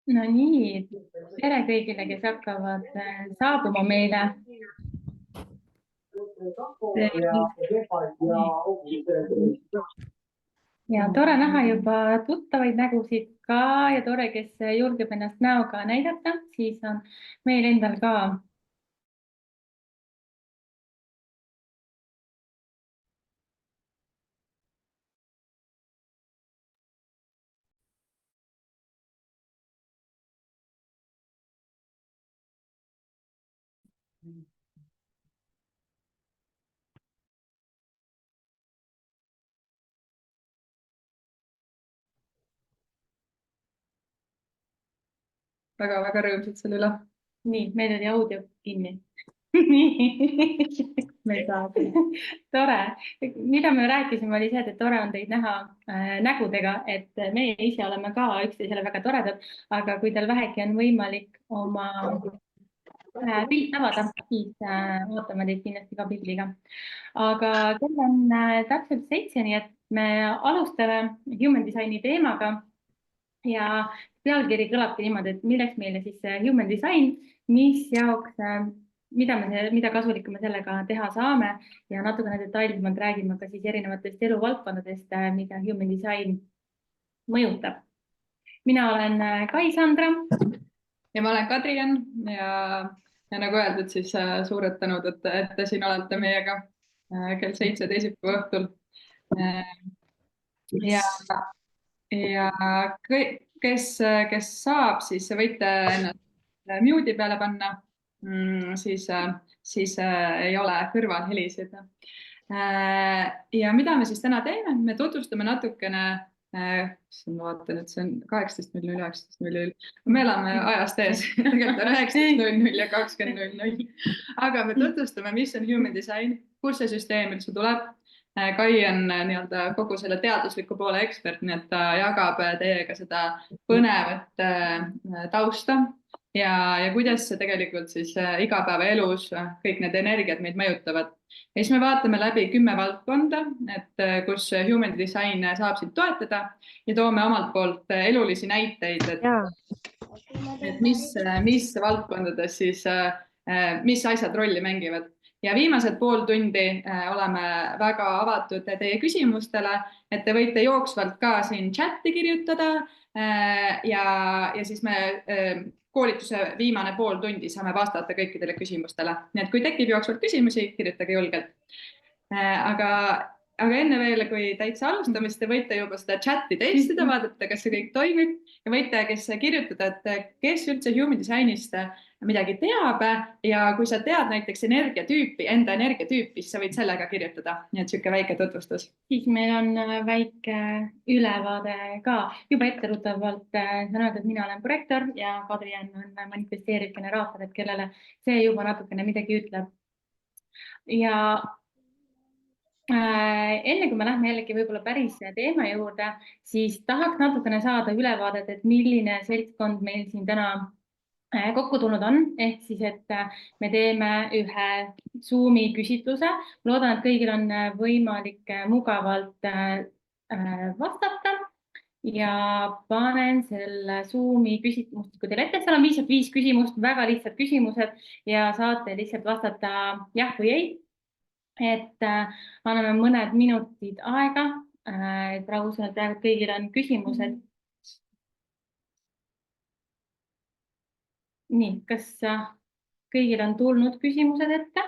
No nii, tere kõigile, kes hakkavad saabuma meile. Ja tore näha juba tuttavaid nägusid ka ja tore, kes julgeb ennast näoga näidata, siis on meil endal ka. Väga-väga rõõmsad selle üle. Nii, meil oli audio kinni. Nii, me ei saa. Tore. Mida me rääkisime, oli see, et tore on teid näha nägudega, et meie ise oleme ka üksteisele väga toredad, aga kui teil vähegi on võimalik oma pilt avada, siis ootame teid kindlasti ka pildiga. Aga kell on täpselt 7, nii et me alustame Human Designi teemaga ja pealkiri kõlabki niimoodi, et milleks meile siis Human Design, mis jaoks, mida kasulikku me sellega teha saame ja natukene detailsemalt räägime ka siis erinevatest eluvaldkondadest, mida Human Design mõjutab. Mina olen Kai-Sandra. Ja ma olen Kadrian ja nagu öeldud, siis suured tänud, et te siin olete meiega kell 7 teisipäeva õhtul. Ja kes saab, siis võite ennast mute'i peale panna, siis ei ole kõrvalhelisid. Ja mida me siis täna teeme? Me tutvustame natukene, ma vaatan, et see on 18.00, 19.00. Me elame ajast ees, tegelikult on 19.00 ja 20.00. Aga me tutvustame, mis on Human Design, kus see süsteem üldse tuleb. Kai on nii-öelda kogu selle teadusliku poole ekspert, nii et ta jagab teiega seda põnevat tausta ja kuidas see tegelikult siis igapäevaelus kõik need energiad meid mõjutavad. Ja siis me vaatame läbi 10 valdkonda, et kus Human Design saab sind toetada ja toome omalt poolt elulisi näiteid, et mis valdkondades siis, mis asjad rolli mängivad. Ja viimased pool tundi oleme väga avatud teie küsimustele, et te võite jooksvalt ka siin chati kirjutada ja siis me koolituse viimane pool tundi saame vastata kõikidele küsimustele. Nii et kui tekib jooksvalt küsimusi, kirjutage julgelt. Aga enne veel, kui täitsa alustamist, te võite juba seda chati testida, vaadata, kas see kõik toimib ja võite kirjutada, et kes üldse Human Designist midagi teab ja kui sa tead näiteks enda energiatüüpi, siis sa võid sellega kirjutada. Nii et siuke väike tutvustus. Siis meil on väike ülevaade ka. Juba etteruttavalt saan öelda, et mina olen projektor ja Kadrian on manifesteeriv generaator, et kellele see juba natukene midagi ütleb. Ja enne kui me lähme jällegi võib-olla päris teema juurde, siis tahaks natukene saada ülevaadet, et milline seltskond meil siin täna kokku tulnud on, ehk siis, et me teeme ühe Zoomi küsitluse. Loodan, et kõigil on võimalik mugavalt vastata ja panen selle Zoomi küsimustiku teile ette. Seal on 5 küsimust, väga lihtsad küsimused ja saate lihtsalt vastata jah või ei. Et anname mõned minutid aega, et praegu kõigil on küsimused. Nii, kas kõigil on tulnud küsimused ette?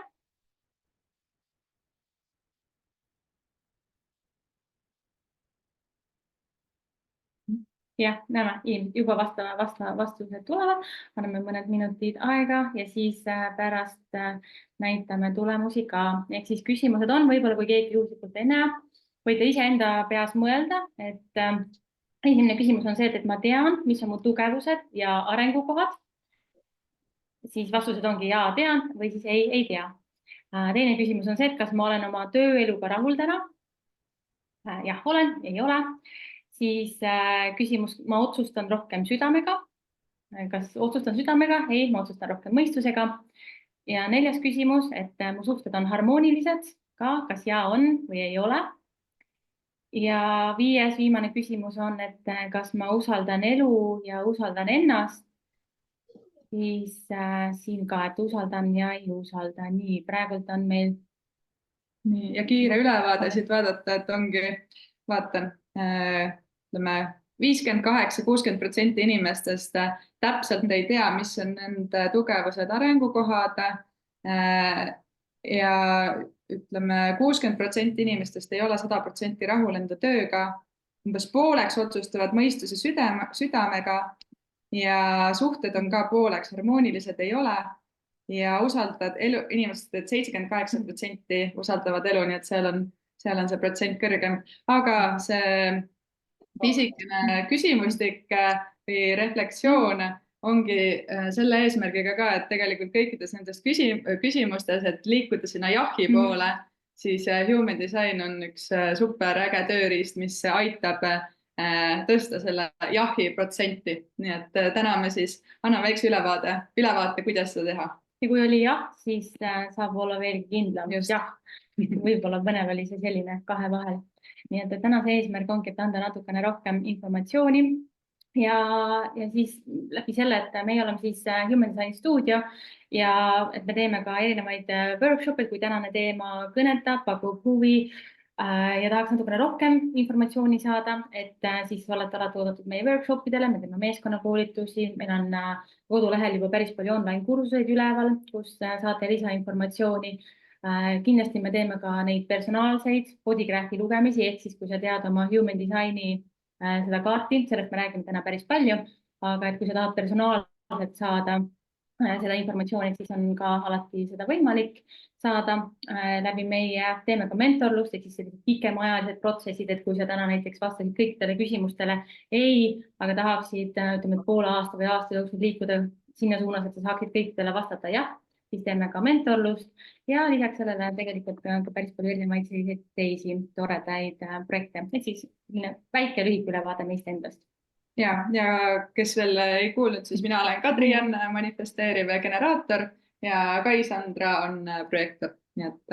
Jah, näeme, juba vastused tulevad, anname mõned minutid aega ja siis pärast näitame tulemusi ka. Ehk siis küsimused on, võib-olla kui keegi juhuslikult ei näe, võite ise enda peas mõelda, et esimene küsimus on see, et ma tean, mis on mu tugevused ja arengukohad. Siis vastused ongi ja tean või siis ei tea. Teine küsimus on see, et kas ma olen oma tööeluga rahul täna? Jah, olen, ei ole. Siis küsimus, ma otsustan rohkem südamega. Kas otsustan südamega? Ei, ma otsustan rohkem mõistusega. Ja 4. küsimus, et mu suhted on harmoonilised ka, kas ja on või ei ole. ja viimane küsimus on, et kas ma usaldan elu ja usaldan ennast, siis siin ka, et usaldan ja ei usalda. Nii, praegult on meil nii, ja kiire ülevaade siit vaadata, et ongi, vaatan, ütleme 58–60% inimestest täpselt ei tea, mis on nende tugevused, arengukohad. Ja ütleme, 60% inimestest ei ole 100% rahul enda tööga. Umbes pooleks otsustavad mõistuse südamega ja suhted on ka pooleks, harmoonilised ei ole. Ja usaldad elu, inimesed, et 78% usaldavad elu, nii et seal on see protsent kõrgem. Aga see pisikene küsimustik või reflektsioon ongi selle eesmärgiga ka, et tegelikult kõikides nendes küsimustes, et liikuda sinna jahi poole, siis human design on üks super äge tööriist, mis aitab tõsta selle jahi protsenti. Nii et täna me siis anname väikse ülevaate, kuidas seda teha. Ja kui oli jah, siis saab olla veelgi kindlam. Jah, võib-olla põnev oli see selline kahe vahel. Nii et tänase eesmärk ongi, et anda natukene rohkem informatsiooni ja siis läbi selle, et meie oleme siis Human Design Studio ja et me teeme ka erinevaid workshop'e, kui tänane teema kõnetab, pakub huvi ja tahaks natukene rohkem informatsiooni saada, et siis olete alati oodatud meie workshopidele, me teeme meeskonnakoolitusi, meil on kodulehel juba päris palju online kursuseid üleval, kus saate lisainformatsiooni. Kindlasti me teeme ka neid personaalseid bodygraphi lugemisi, ehk siis kui sa tead oma human designi seda kaarti, sellest me räägime täna päris palju, aga et kui sa tahad personaalselt saada seda informatsiooni, siis on ka alati seda võimalik saada läbi meie, teeme ka mentorlust, ehk siis sellised pikemaajalised protsessid, et kui sa täna näiteks vastasid kõikidele küsimustele ei, aga tahaksid, ütleme, poole aasta või aasta jooksul liikuda sinna suunas, et sa saaksid kõikidele vastata jah, siis teeme ka mentorlust ja lisaks sellele tegelikult ka päris palju erinevaid selliseid teisi toredaid projekte, et siis väike lühike ülevaade meist endast. Ja kes veel ei kuulnud, siis mina olen Kadri-Ann, manifesteeriv generaator ja Kai-Sandra on projektor, nii et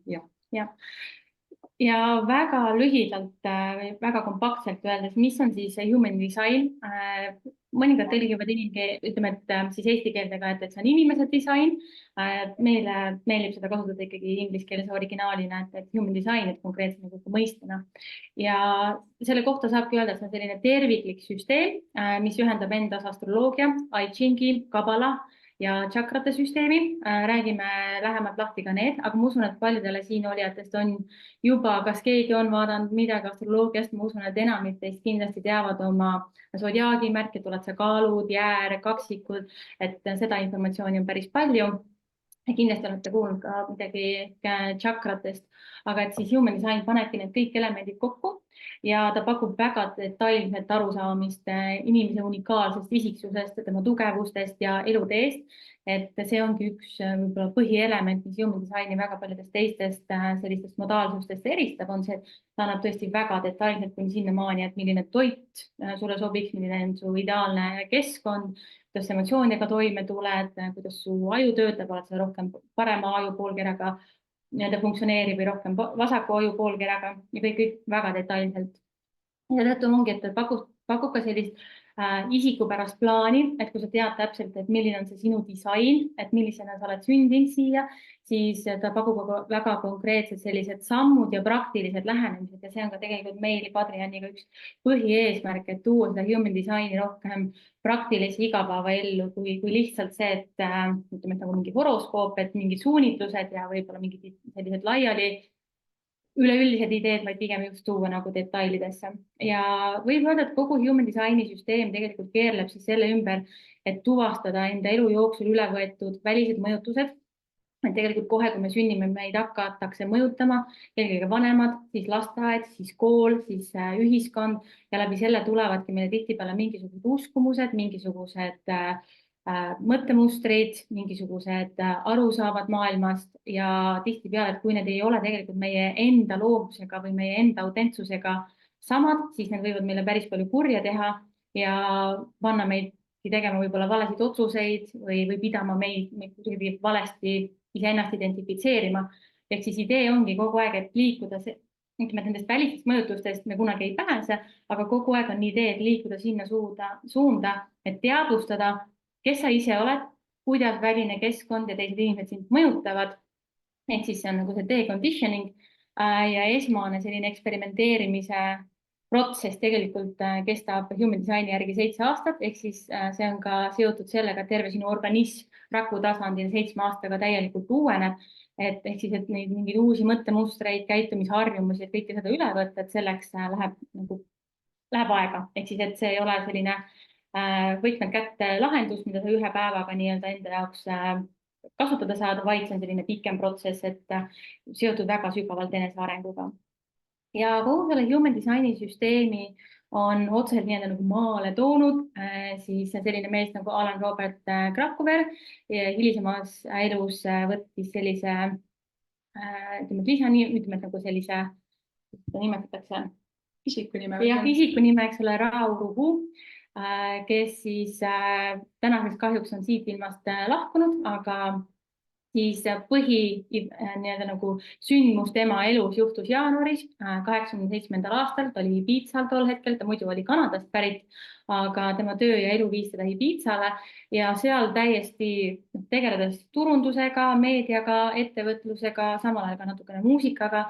jah. Ja väga lühidalt, väga kompaktselt öeldes, mis on siis human design? Mõningad tõlgivad ütleme, et siis eesti keeldega, et see on inimese disain. Meile meeldib seda kasutada ikkagi ingliskeelse originaalina, et human design, et konkreetselt nagu mõistena. Ja selle kohta saabki öelda, et see on selline terviklik süsteem, mis ühendab endas astroloogia, I Chingi, kabala ja tšakrate süsteemi. Räägime lähemalt lahti ka need, aga ma usun, et paljudele siin olijatest on juba, kas keegi on vaadanud midagi astroloogiast, ma usun, et enamik teist kindlasti teavad oma sodiaagimärke, tuled sa kaalud, jäär, kaksikud, et seda informatsiooni on päris palju. Kindlasti olete kuulnud ka midagi tšakratest, aga et siis human design panebki need kõik elemendid kokku ja ta pakub väga detailset arusaamist inimese unikaalsest isiksusest, tema tugevustest ja eluteest. Et see ongi üks võib-olla põhielement, mis human designi väga paljudest teistest sellistest modaalsustest eristab, on see, et ta annab tõesti väga detailselt kuni sinnamaani, et milline toit sulle sobiks, milline on su ideaalne keskkond, kuidas emotsioonidega toime tuled, kuidas su aju töötab, oled sa rohkem parema ajupoolkeraga funktsioneerib või rohkem vasaku ajupoolkeraga ja kõik väga detailselt. Ja tõttu ongi, et pakub ka sellist isikupärast plaani, et kui sa tead täpselt, et milline on see sinu disain, et millisena sa oled sündinud siia, siis ta pakub väga konkreetsed sellised sammud ja praktilised lähenemised ja see on ka tegelikult meil Kadri-Anniga üks põhieesmärk, et tuua seda human designi rohkem praktilise igapäevaellu kui lihtsalt see, et ütleme, nagu mingi horoskoop, et mingid suunitlused ja võib-olla mingid sellised laiali üleüldised ideed, vaid pigem just tuua nagu detailidesse. Ja võib öelda, et kogu human designi süsteem tegelikult keerleb siis selle ümber, et tuvastada enda elu jooksul üle võetud välised mõjutused. Et tegelikult kohe, kui me sünnime, meid hakatakse mõjutama, eelkõige vanemad, siis lasteaed, siis kool, siis ühiskond ja läbi selle tulevadki meile tihtipeale mingisugused uskumused, mingisugused mõttemustrid, mingisugused arusaavad maailmast ja tihtipeale, et kui need ei ole tegelikult meie enda loomusega või meie enda autentsusega samad, siis need võivad meile päris palju kurja teha ja panna meid tegema võib-olla valesid otsuseid või pidama meid valesti iseennast identifitseerima. Ehk siis idee ongi kogu aeg, et liikuda ütleme, et nendest välistest mõjutustest me kunagi ei pääse, aga kogu aeg on idee, et liikuda sinna suunda, et teadvustada, kes sa ise oled, kuidas väline keskkond ja teised inimesed sind mõjutavad. Ehk siis see on nagu see deconditioning ja esmane selline eksperimenteerimise protsess tegelikult kestab human designi järgi 7 aastat, ehk siis see on ka seotud sellega, et terve sinu organism raku tasandil 7 aastaga täielikult uueneb. Et ehk siis, et neid mingeid uusi mõttemustreid, käitumisharjumusi, et kõike seda üle võtta, et selleks läheb aega. Ehk siis, et see ei ole selline võtmed kätte lahendus, mida sa ühe päevaga nii-öelda enda jaoks kasutada saada, vaid see on selline pikem protsess, et seotud väga sügavalt enesearenguga. Ja kogu selle human designi süsteemi on otseselt nii-öelda nagu maale toonud siis selline mees nagu Alan Robert Krakower. Hilisemas elus võttis sellise, ütleme nagu sellise, mida nimetatakse? Isikunime. Jah, isikunime, eks ole, Rao Ruhu, kes siis tänaseks kahjuks on siit ilmast lahkunud, aga siis nii-öelda nagu sündmus tema elus juhtus jaanuaris 87. aastal, ta oli Ibiizal tol hetkel, ta muidu oli Kanadast pärit, aga tema töö ja elu viis teda Ibiizale ja seal täiesti tegeledes turundusega, meediaga, ettevõtlusega, samal ajal ka natukene muusikaga,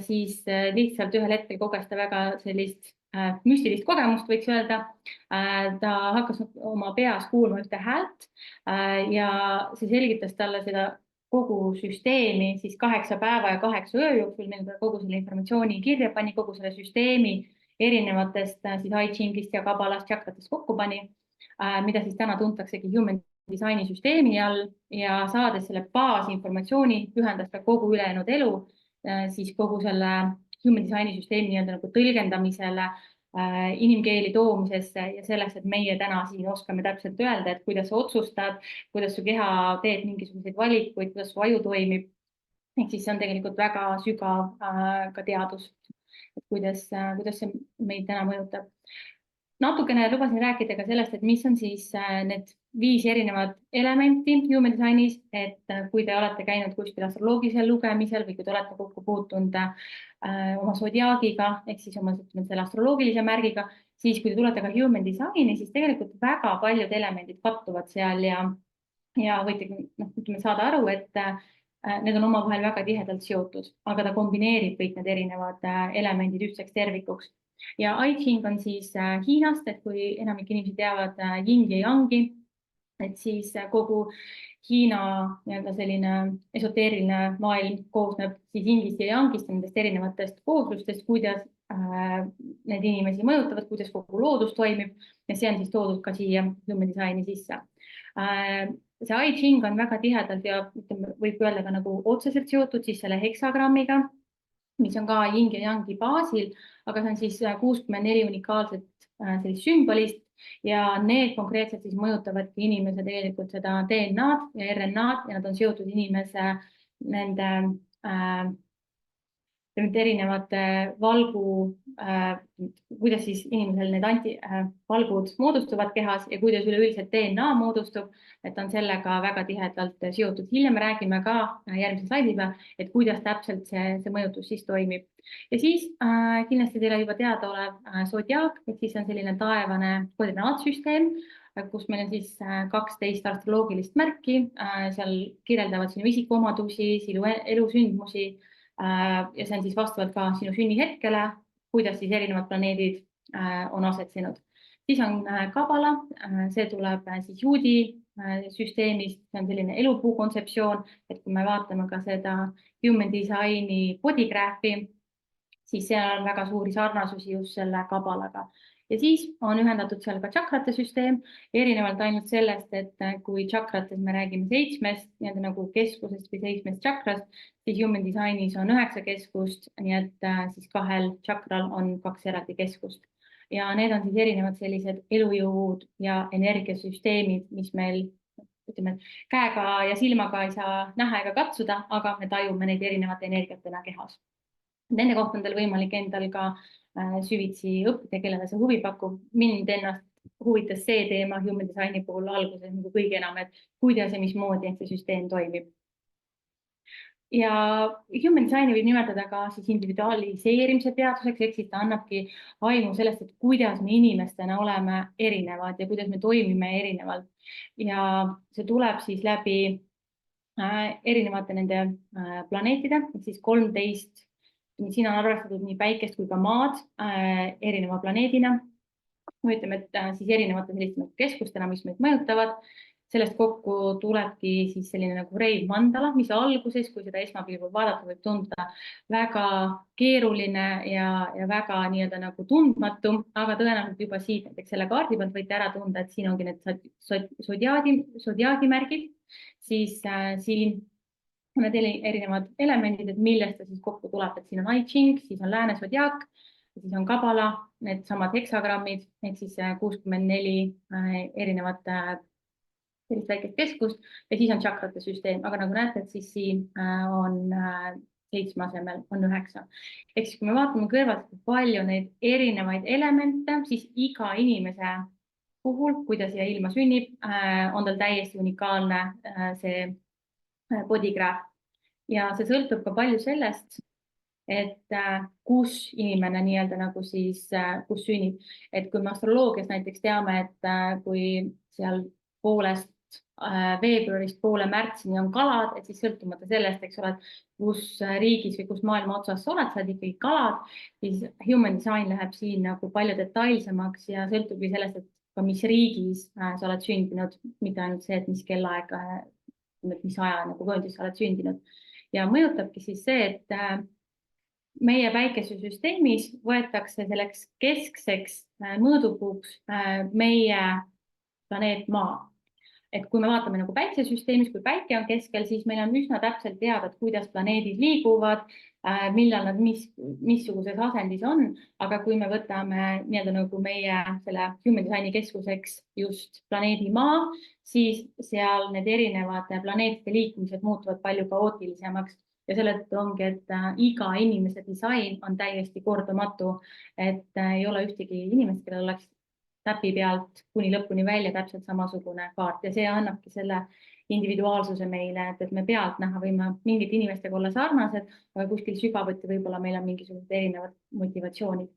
siis lihtsalt ühel hetkel koges ta väga sellist müstilist kogemust, võiks öelda. Ta hakkas oma peas kuulma ühte häält ja see selgitas talle seda kogu süsteemi siis 8 päeva ja 8 öö jooksul, mil ta kogu selle informatsiooni kirja pani, kogu selle süsteemi erinevatest siis I Chingist ja kabalast tšakratest kokku pani, mida siis täna tuntaksegi human designi süsteemi all ja saades selle baasinformatsiooni pühendas ta kogu ülejäänud elu siis kogu selle human designi süsteemi nii-öelda nagu tõlgendamisele, inimkeeli toomisesse ja selleks, et meie täna siin oskame täpselt öelda, et kuidas sa otsustad, kuidas su keha teeb mingisuguseid valikuid, kuidas su aju toimib. Ehk siis see on tegelikult väga sügav ka teadus, et kuidas see meid täna mõjutab. Natukene lubasin rääkida ka sellest, et mis on siis need 5 erinevat elementi human designis, et kui te olete käinud kuskil astroloogilisel lugemisel või kui te olete kokku puutunud oma zodiaagiga ehk siis oma selle astroloogilise märgiga, siis kui te tulete ka human designi, siis tegelikult väga paljud elemendid kattuvad seal ja võite saada aru, et need on omavahel väga tihedalt seotud, aga ta kombineerib kõik need erinevad elemendid ühtseks tervikuks. Ja I Ching on siis Hiinast, et kui enamik inimesi teavad yin ja yangi, et siis kogu Hiina nii-öelda selline esoteeriline maailm koosneb siis yingist ja yangist, nendest erinevatest kooslustest, kuidas need inimesi mõjutavad, kuidas kogu loodus toimib ja see on siis toodud ka siia human designi sisse. See I Ching on väga tihedalt ja võib öelda ka nagu otseselt seotud siis selle heksagrammiga, mis on ka yin ja yangi baasil, aga see on siis 64 unikaalset sellist sümbolist ja need konkreetselt siis mõjutavadki inimese tegelikult seda DNA-d ja RNA-d ja nad on seotud inimese nende erinevate kuidas siis inimesel need valgud moodustuvad kehas ja kuidas üleüldiselt DNA moodustub, et on sellega väga tihedalt seotud. Hiljem räägime ka järgmise slaidi peal, et kuidas täpselt see mõjutus siis toimib. Ja siis kindlasti teile juba teada olev zodiaak, et siis on selline taevane koordinaatsüsteem, kus meil on siis 12 astroloogilist märki, seal kirjeldavad sinu isikuomadusi, sinu elusündmusi, ja see on siis vastavalt ka sinu sünnihetkele, kuidas siis erinevad planeedid on asetsenud. Siis on kabala, see tuleb siis juudi süsteemist, see on selline elupuu kontseptsioon, et kui me vaatame ka seda human designi bodygraphi, siis seal on väga suuri sarnasusi just selle kabalaga. Ja siis on ühendatud seal ka tšakrate süsteem, erinevalt ainult sellest, et kui tšakrates me räägime 7 nagu keskusest või 7 tšakrast, siis human designis on 9 keskust, nii et siis 2 tšakral on 2 eraldi keskust. Ja need on siis erinevad sellised elujõud ja energiasüsteemid, mis meil käega ja silmaga ei saa näha ega katsuda, aga me tajume neid erinevate energiatena kehas. Nende kohta on teil võimalik endal ka süvitsi õppida, kellele see huvi pakub. Mind ennast huvitas see teema human designi puhul alguses kõige enam, et kuidas ja mismoodi see süsteem toimib. ja human design'i võib nimetada ka siis individualiseerimise teaduseks, ehk siis ta annabki aimu sellest, et kuidas me inimestena oleme erinevad ja kuidas me toimime erinevalt. Ja see tuleb siis läbi erinevate nende planeetide, siis 13, siin on arvestatud nii päikest kui ka maad erineva planeedina. Me ütleme, et siis erinevate selliste keskustena, mis meid mõjutavad. Sellest kokku tulebki siis selline nagu Rave mandala, mis alguses, kui seda esmapilgul vaadata, võib tunduda väga keeruline ja väga nii-öelda nagu tundmatu, aga tõenäoliselt juba siit näiteks selle kaardi pealt võite ära tunda, et siin ongi need sodiaadimärgid, siis siin on need erinevad elemendid, et millest ta siis kokku tuleb, et siin on I Ching, siis on lääne sodiaak, siis on kabala, need samad heksagrammid, ehk siis 64 erinevat sellist väikest keskust ja siis on tšakrate süsteem, aga nagu näete, et siis siin on 7 asemel on 9. Ehk siis kui me vaatame kõrvalt, palju neid erinevaid elemente, siis iga inimese puhul, kui ta siia ilma sünnib, on tal täiesti unikaalne see bodygraph. Ja see sõltub ka palju sellest, et kus inimene nii-öelda nagu siis, kus sünnib. Et kui me astroloogias näiteks teame, et kui seal poolest veebruarist poole märtsini on kalad, et siis sõltumata sellest, eks ole, kus riigis või kus maailma otsas sa oled, sa oled ikkagi kalad, siis human design läheb siin nagu palju detailsemaks ja sõltubki sellest, et ka mis riigis sa oled sündinud, mitte ainult see, et mis kellaaeg, mis aja nagu vööndis sa oled sündinud. Ja mõjutabki siis see, et meie päikesesüsteemis võetakse selleks keskseks mõõdupuuks meie planeet Maa. Et kui me vaatame nagu päikesesüsteemis, kui päike on keskel, siis meil on üsna täpselt teada, et kuidas planeedid liiguvad, millal nad missuguses asendis on, aga kui me võtame nii-öelda nagu meie selle human designi keskuseks just planeedi Maa, siis seal need erinevad planeetide liikumised muutuvad palju kaootilisemaks ja selle tõttu ongi, et iga inimese disain on täiesti kordamatu, et ei ole ühtegi inimest, kellel oleks täpi pealt kuni lõpuni välja täpselt samasugune kaart ja see annabki selle individuaalsuse meile, et me pealtnäha võime mingite inimestega olla sarnased, aga kuskil sügavuti võib-olla meil on mingisugused erinevad motivatsioonid.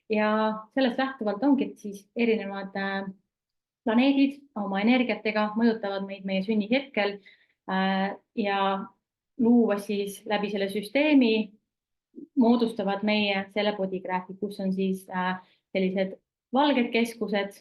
Ja sellest lähtuvalt ongi, et siis erinevad planeedid oma energiatega mõjutavad meid meie sünnihetkel ja luua siis läbi selle süsteemi moodustavad meie selle bodygraphi, kus on siis sellised valged keskused,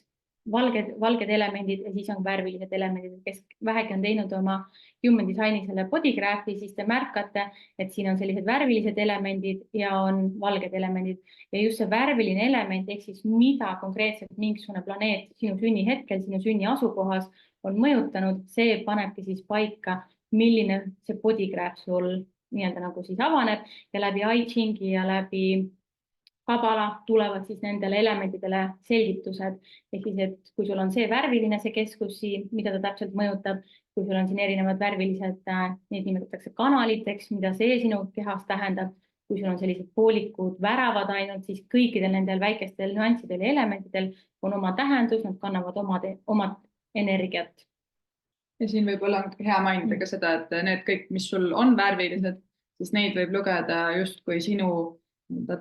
valged elemendid ja siis on värvilised elemendid, kes vähegi on teinud oma human designi selle bodygraphi, siis te märkate, et siin on sellised värvilised elemendid ja on valged elemendid ja just see värviline element, ehk siis mida konkreetselt mingisugune planeet sinu sünnihetkel, sinu sünni asukohas on mõjutanud, see panebki siis paika, milline see bodygraph sul nii-öelda nagu siis avaneb ja läbi I Chingi ja läbi kabala tulevad siis nendele elementidele selgitused. Ehk siis, et kui sul on see värviline see keskus siin, mida ta täpselt mõjutab, kui sul on siin erinevad värvilised, neid nimetatakse kanaliteks, mida see sinu kehas tähendab, kui sul on sellised poolikud väravad ainult, siis kõikidel nendel väikestel nüanssidel ja elementidel on oma tähendus, nad kannavad omad energiat. Ja siin võib olla hea mainida ka seda, et need kõik, mis sul on värvilised, siis neid võib lugeda justkui sinu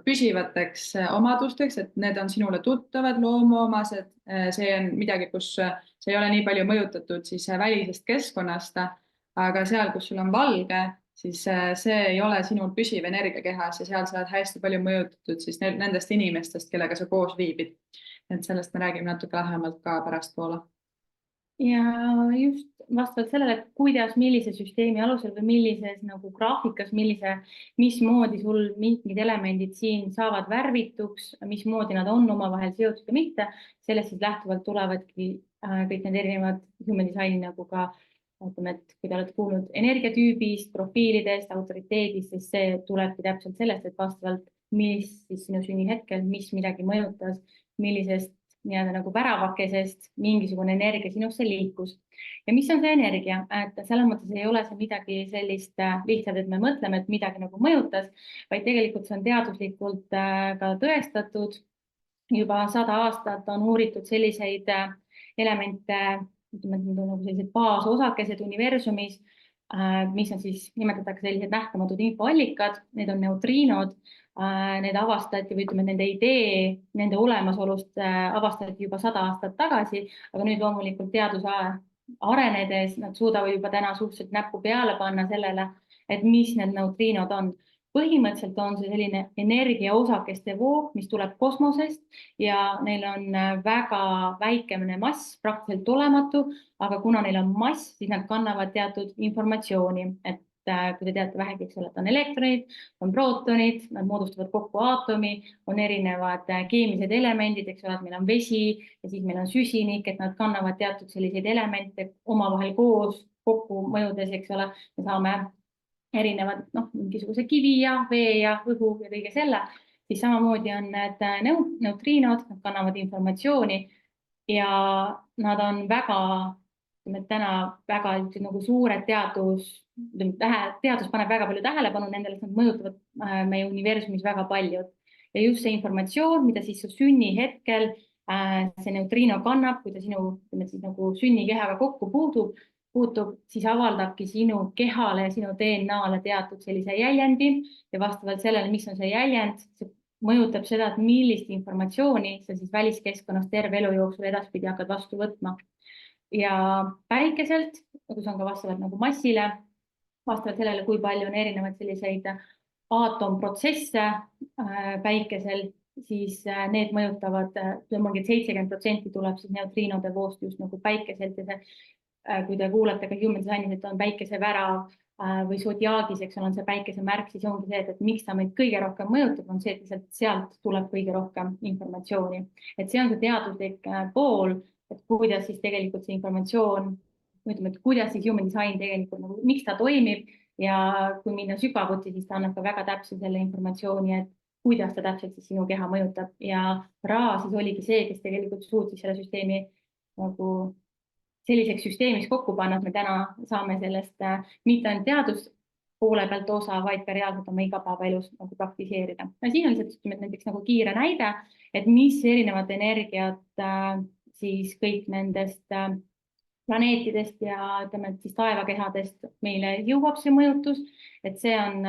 püsivateks omadusteks, et need on sinule tuttavad, loomuomased, see on midagi, kus see ei ole nii palju mõjutatud siis välisest keskkonnast, aga seal, kus sul on valge, siis see ei ole sinul püsiv energiakehas ja seal sa oled hästi palju mõjutatud siis nendest inimestest, kellega sa koos viibid. Et sellest me räägime natuke lähemalt ka pärastpoole. Ja just vastavalt sellele, et kuidas, millise süsteemi alusel või millises nagu graafikas, mismoodi sul mingid elemendid siin saavad värvituks, mismoodi nad on omavahel seotud ja mitte, sellest siis lähtuvalt tulevadki kõik need erinevad human designi nagu ka, ütleme, et kui te olete kuulnud energiatüübist, profiilidest, autoriteedist, siis see tulebki täpselt sellest, et vastavalt, mis siis sinu sünnihetkel, mis midagi mõjutas, millisest nii-öelda nagu väravakesest mingisugune energia sinusse liikus. Ja mis on see energia? Et selles mõttes ei ole see midagi sellist lihtsalt, et me mõtleme, et midagi nagu mõjutas, vaid tegelikult see on teaduslikult ka tõestatud. Juba 100 aastat on uuritud selliseid elemente, ütleme, nagu sellised baasosakesed universumis, mis on siis, nimetatakse sellised nähtamatud infoallikad, need on neutriinod. Need avastati või ütleme, nende idee, nende olemasolust avastati juba 100 aastat tagasi, aga nüüd loomulikult teaduse arenedes nad suudavad juba täna suhteliselt näppu peale panna sellele, et mis need neutriinod on. Põhimõtteliselt on see selline energiaosakeste voog, mis tuleb kosmosest ja neil on väga väikene mass, praktiliselt olematu, aga kuna neil on mass, siis nad kannavad teatud informatsiooni, et kui te teate vähegi, eks ole, et on elektronid, on prootonid, nad moodustavad kokku aatomi, on erinevad keemilised elemendid, eks ole, et meil on vesi ja siis meil on süsinik, et nad kannavad teatud selliseid elemente omavahel koos kokku mõjudes, eks ole, me saame erinevad, mingisuguse kivi ja vee ja õhu ja kõige selle, siis samamoodi on need neutriinod, nad kannavad informatsiooni ja nad on väga, täna väga nagu suured teadus paneb väga palju tähelepanu nendele, sest nad mõjutavad meie universumis väga palju. Ja just see informatsioon, mida siis su sünnihetkel see neutriino kannab, kui ta sinu siis nagu sünnikehaga kokku puutub, siis avaldabki sinu kehale ja sinu DNA-le teatud sellise jäljendi ja vastavalt sellele, mis on see jäljend, see mõjutab seda, et millist informatsiooni sa siis väliskeskkonnast terve elu jooksul edaspidi hakkad vastu võtma. Ja päikeselt, kus on ka vastavalt nagu massile, vastavalt sellele, kui palju on erinevaid selliseid aatomprotsesse päikesel, siis need mõjutavad, 70% tuleb siis neutriinode voost just nagu päikeselt ja see, kui te kuulete ka Human Designis, et on päikesevärav või sodiaagis, eks on see päikesemärk, siis ongi see, et miks ta meid kõige rohkem mõjutab, on see, et sealt tuleb kõige rohkem informatsiooni. Et see on see teaduslik pool, et kuidas siis tegelikult see informatsioon, ütleme, et kuidas siis Human Design tegelikult, nagu, miks ta toimib ja kui minna sügavuti, siis ta annab ka väga täpse selle informatsiooni, et kuidas ta täpselt siis sinu keha mõjutab ja Ra siis oligi see, kes tegelikult suutis selle süsteemi nagu selliseks süsteemiks kokku panna, et me täna saame sellest mitte ainult teaduspoole pealt osa, vaid ka reaalselt oma igapäevaelus nagu praktiseerida. Ja siin on lihtsalt näiteks nagu kiire näide, et mis erinevad energiat siis kõik nendest planeetidest ja ütleme, et siis taevakehadest meile jõuab see mõjutus, et see on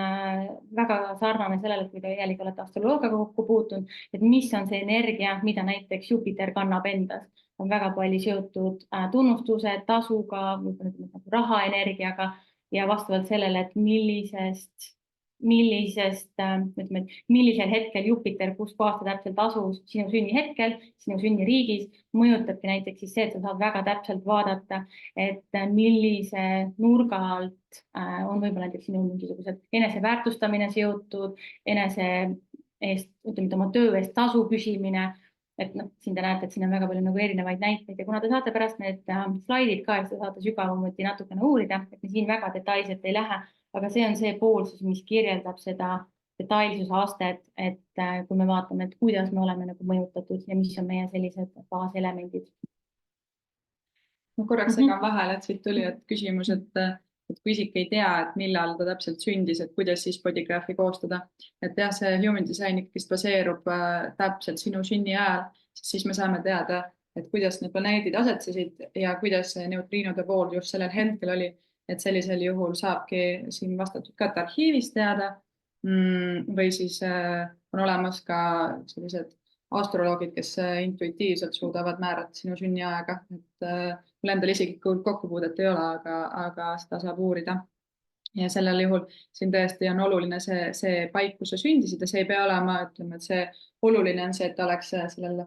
väga sarnane sellele, kui te jällegi olete astroloogiaga kokku puutunud, et mis on see energia, mida näiteks Jupiter kannab endas, on väga palju seotud tunnustuse, tasuga, rahaenergiaga ja vastavalt sellele, et millisel hetkel Jupiter, kus kohas ta täpselt asus sinu sünnihetkel, sinu sünniriigis, mõjutabki näiteks siis see, et sa saad väga täpselt vaadata, et millise nurga alt on võib-olla näiteks sinu mingisugused eneseväärtustamine seotud, enese eest, ütleme, oma töö eest tasu küsimine, et siin te näete, et siin on väga palju nagu erinevaid näiteid ja kuna te saate pärast need slaidid ka, siis te saate sügavamalt natukene uurida, et me siin väga detailselt ei lähe, aga see on see pool, mis kirjeldab seda detailsuse astet, et kui me vaatame, et kuidas me oleme nagu mõjutatud ja mis on meie sellised baaselemendid. Ma korraks segan vahele, et siit tuli küsimus, et kui isik ei tea, et millal ta täpselt sündis, et kuidas siis bodygraphi koostada. Et jah, see Human Design ikkagi baseerub täpselt sinu sünniajal, siis me saame teada, et kuidas need planeedid asetsesid ja kuidas neutriinode vool just sellel hetkel oli. Et sellisel juhul saabki siin vastatud ka arhiivist teada või siis on olemas ka sellised astroloogid, kes intuitiivselt suudavad määrata sinu sünniaega, et mul endal isiklikult kokkupuudet ei ole, aga seda saab uurida. Ja sellel juhul siin tõesti on oluline see paik, kus sa sündisid ja see ei pea olema, ütleme, et see oluline on see, et oleks sellel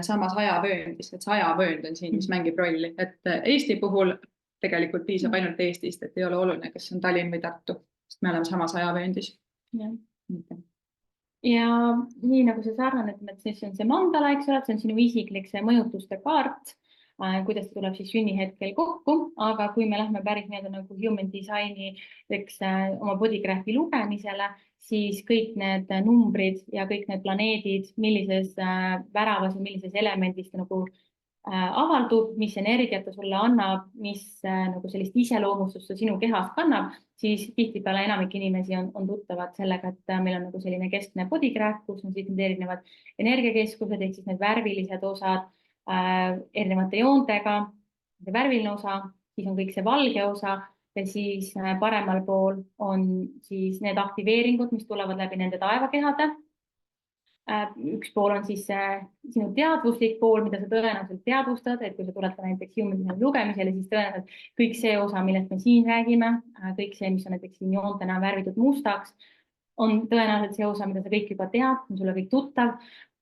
samas ajavööndis, et see ajavöönd on siin, mis mängib rolli, et Eesti puhul tegelikult piisab ainult Eestist, et ei ole oluline, kas on Tallinn või Tartu, sest me oleme samas ajavööndis. Ja nii nagu see sarnane, et siis on see mandala, eks ole, see on sinu isiklik see mõjutuste kaart, kuidas ta tuleb siis sünnihetkel kokku, aga kui me lähme päris nagu Human Designi oma bodygraphi lugemisele, siis kõik need numbrid ja kõik need planeedid, millises väravas ja millises elemendis nagu avaldub, mis energiat ta sulle annab, mis nagu sellist iseloomustust ta sinu kehas kannab, siis tihtipeale enamik inimesi on tuttavad sellega, et meil on nagu selline keskne bodygraph, kus on siis need erinevad energiakeskused ehk siis need värvilised osad erinevate joontega, see värviline osa, siis on kõik see valge osa ja siis paremal pool on siis need aktiveeringud, mis tulevad läbi nende taevakehade. Üks pool on siis sinu teadvuslik pool, mida sa tõenäoliselt teadvustad, et kui sa tuled ka näiteks Human Design lugemisele, siis tõenäoliselt kõik see osa, millest me siin räägime, kõik see, mis on näiteks siin joontena värvitud mustaks, on tõenäoliselt see osa, mida sa kõik juba tead, on sulle kõik tuttav,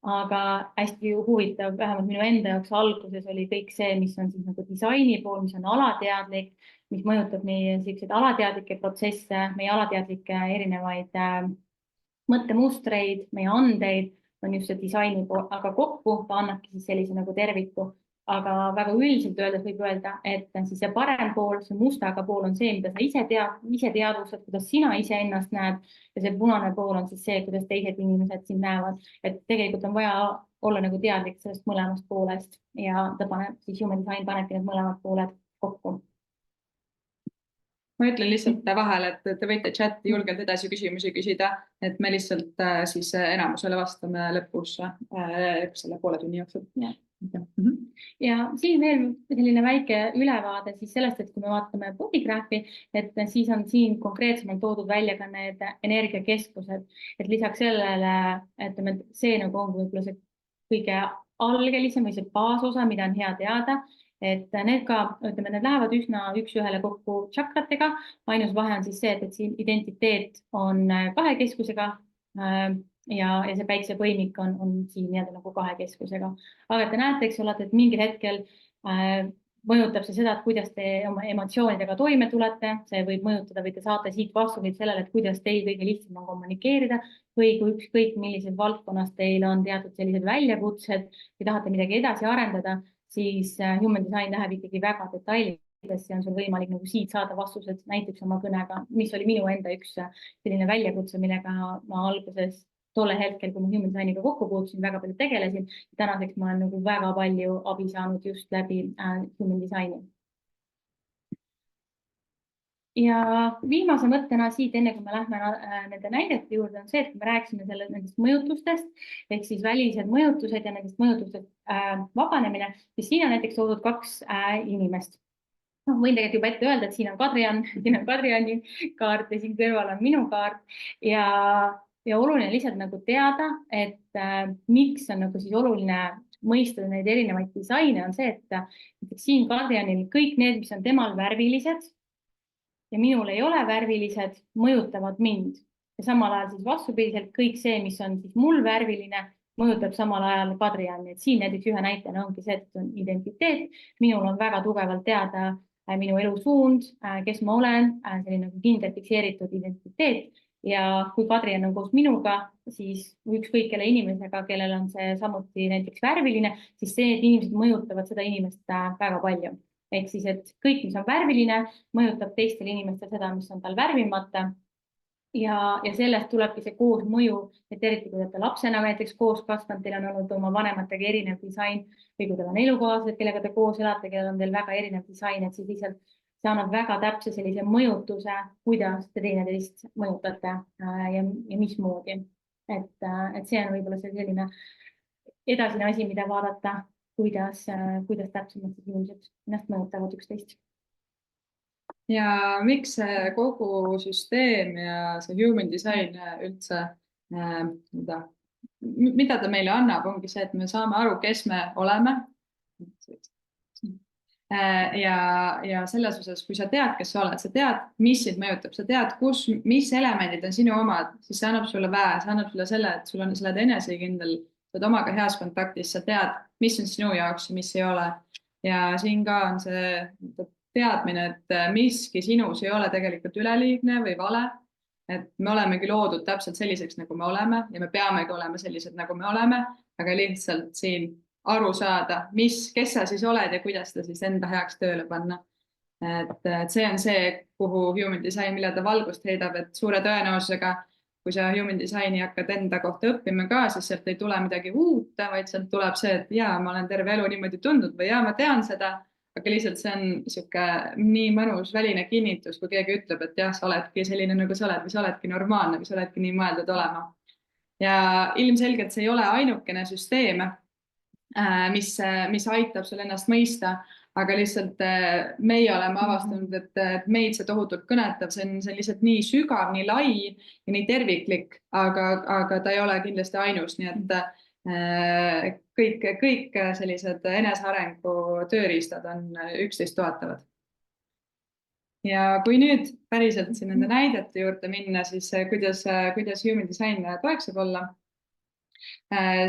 aga hästi huvitav, vähemalt minu enda jaoks alguses oli kõik see, mis on siis nagu disaini pool, mis on alateadlik, mis mõjutab meie selliseid alateadlikke protsesse, meie alateadlikke erinevaid mõttemustreid, meie andeid, on just see disaini pool, aga kokku ta annabki siis sellise nagu terviku. Aga väga üldiselt öeldes võib öelda, et siis see parem pool, see mustaga pool on see, mida sa ise teadvustad, kuidas sina iseennast näed ja see punane pool on siis see, kuidas teised inimesed sind näevad. Et tegelikult on vaja olla nagu teadlik sellest mõlemast poolest ja ta paneb siis Human Design panebki need mõlemad pooled kokku. Ma ütlen lihtsalt vahele, et te võite chati julgelt edasi küsimusi küsida, et me lihtsalt siis enamusele vastame lõpus selle poole tunni jooksul. Ja siin veel selline väike ülevaade siis sellest, et kui me vaatame bodygraphi, et siis on siin konkreetsemalt toodud välja ka need energiakeskused, et lisaks sellele, et see nagu on võib-olla see kõige algelisem või see baasosa, mida on hea teada, et need ka, ütleme, need lähevad üsna üks-ühele kokku tšakratega. Ainus vahe on siis see, et siin identiteet on kahe keskusega ja see päiksepõimik on siin nii-öelda nagu kahe keskusega. Aga te näete, eks ole, et mingil hetkel mõjutab see seda, et kuidas te oma emotsioonidega toime tulete. See võib mõjutada või te saate siit vastuseid sellele, et kuidas teil kõige lihtsam on kommunikeerida või kui ükskõik millises valdkonnas teil on teatud sellised väljakutsed või tahate midagi edasi arendada, siis Human Design läheb ikkagi väga detailidesse ja on sul võimalik nagu siit saada vastused näiteks oma kõnega, mis oli minu enda üks selline väljakutse, millega ma alguses tolle hetkel, kui ma Human Designiga kokku puutusin, väga palju tegelesin. Tänaseks ma olen nagu väga palju abi saanud just läbi Human Designi. Ja viimase mõttena siit, enne kui me lähme nende näidete juurde, on see, et kui me rääkisime nendest mõjutustest, ehk siis välised mõjutused ja nendest mõjutustest vabanemine, siis siin on näiteks toodud kaks inimest. Võin tegelikult juba ette öelda, et siin on Kadrian, siin on Kadriani kaart ja siin kõrval on minu kaart ja oluline lihtsalt nagu teada, et miks on nagu siis oluline mõista neid erinevaid disaine on see, et siin Kadrianil kõik need, mis on temal värvilised, ja minul ei ole värvilised, mõjutavad mind. Ja samal ajal siis vastupidiselt kõik see, mis on siis mul värviline, mõjutab samal ajal Kadriani. Et siin näiteks ühe näitena ongi see, et on identiteet. Minul on väga tugevalt teada minu elusuund, kes ma olen, selline nagu kindel fikseeritud identiteet. Ja kui Kadrian on koos minuga, siis ükskõik kelle inimesega, kellel on see samuti näiteks värviline, siis need inimesed mõjutavad seda inimest väga palju. Ehk siis, et kõik, mis on värviline, mõjutab teistel inimestel seda, mis on tal värvimata. Ja sellest tulebki see koos mõju, et eriti kui olete lapsena näiteks koos kasvanud, teil on olnud oma vanematega erinev disain või kui teil on elukaaslased, kellega te koos elate, kellel on teil väga erinev disain, et siis lihtsalt see annab väga täpse sellise mõjutuse, kuidas te teineteist mõjutate ja mismoodi. Et see on võib-olla selline edasine asi, mida vaadata, kuidas täpsemalt inimesed ennast mõjutavad üksteist. Ja miks see kogu süsteem ja see Human Design üldse, mida ta meile annab, ongi see, et me saame aru, kes me oleme. Ja selles osas, kui sa tead, kes sa oled, sa tead, mis sind mõjutab, sa tead, mis elemendid on sinu omad, siis see annab sulle väe, see annab sulle selle, et sul on selle enesekindel, sa oled omaga heas kontaktis, sa tead, mis on sinu jaoks ja mis ei ole. Ja siin ka on see teadmine, et miski sinus ei ole tegelikult üleliigne või vale. Et me olemegi loodud täpselt selliseks, nagu me oleme ja me peamegi olema sellised, nagu me oleme, aga lihtsalt siin aru saada, kes sa siis oled ja kuidas ta siis enda heaks tööle panna. Et see on see, kuhu Human Design, mille ta valgust heidab, et suure tõenäosusega kui sa Human Designi hakkad enda kohta õppima ka, siis sealt ei tule midagi uut, vaid sealt tuleb see, et jaa, ma olen terve elu niimoodi tundnud või jaa, ma tean seda, aga lihtsalt see on sihuke nii mõnus väline kinnitus, kui keegi ütleb, et jah, sa oledki selline, nagu sa oled või sa oledki normaalne või sa oledki nii mõeldud olema. Ja ilmselgelt see ei ole ainukene süsteem, mis aitab sul ennast mõista, aga lihtsalt meie oleme avastanud, et meid see tohutult kõnetab, see on lihtsalt nii sügav, nii lai ja nii terviklik, aga ta ei ole kindlasti ainus, nii et kõik sellised enesearengu tööriistad on üksteist toetavad. Ja kui nüüd päriselt siin nende näidete juurde minna, siis kuidas human design toeks saab olla,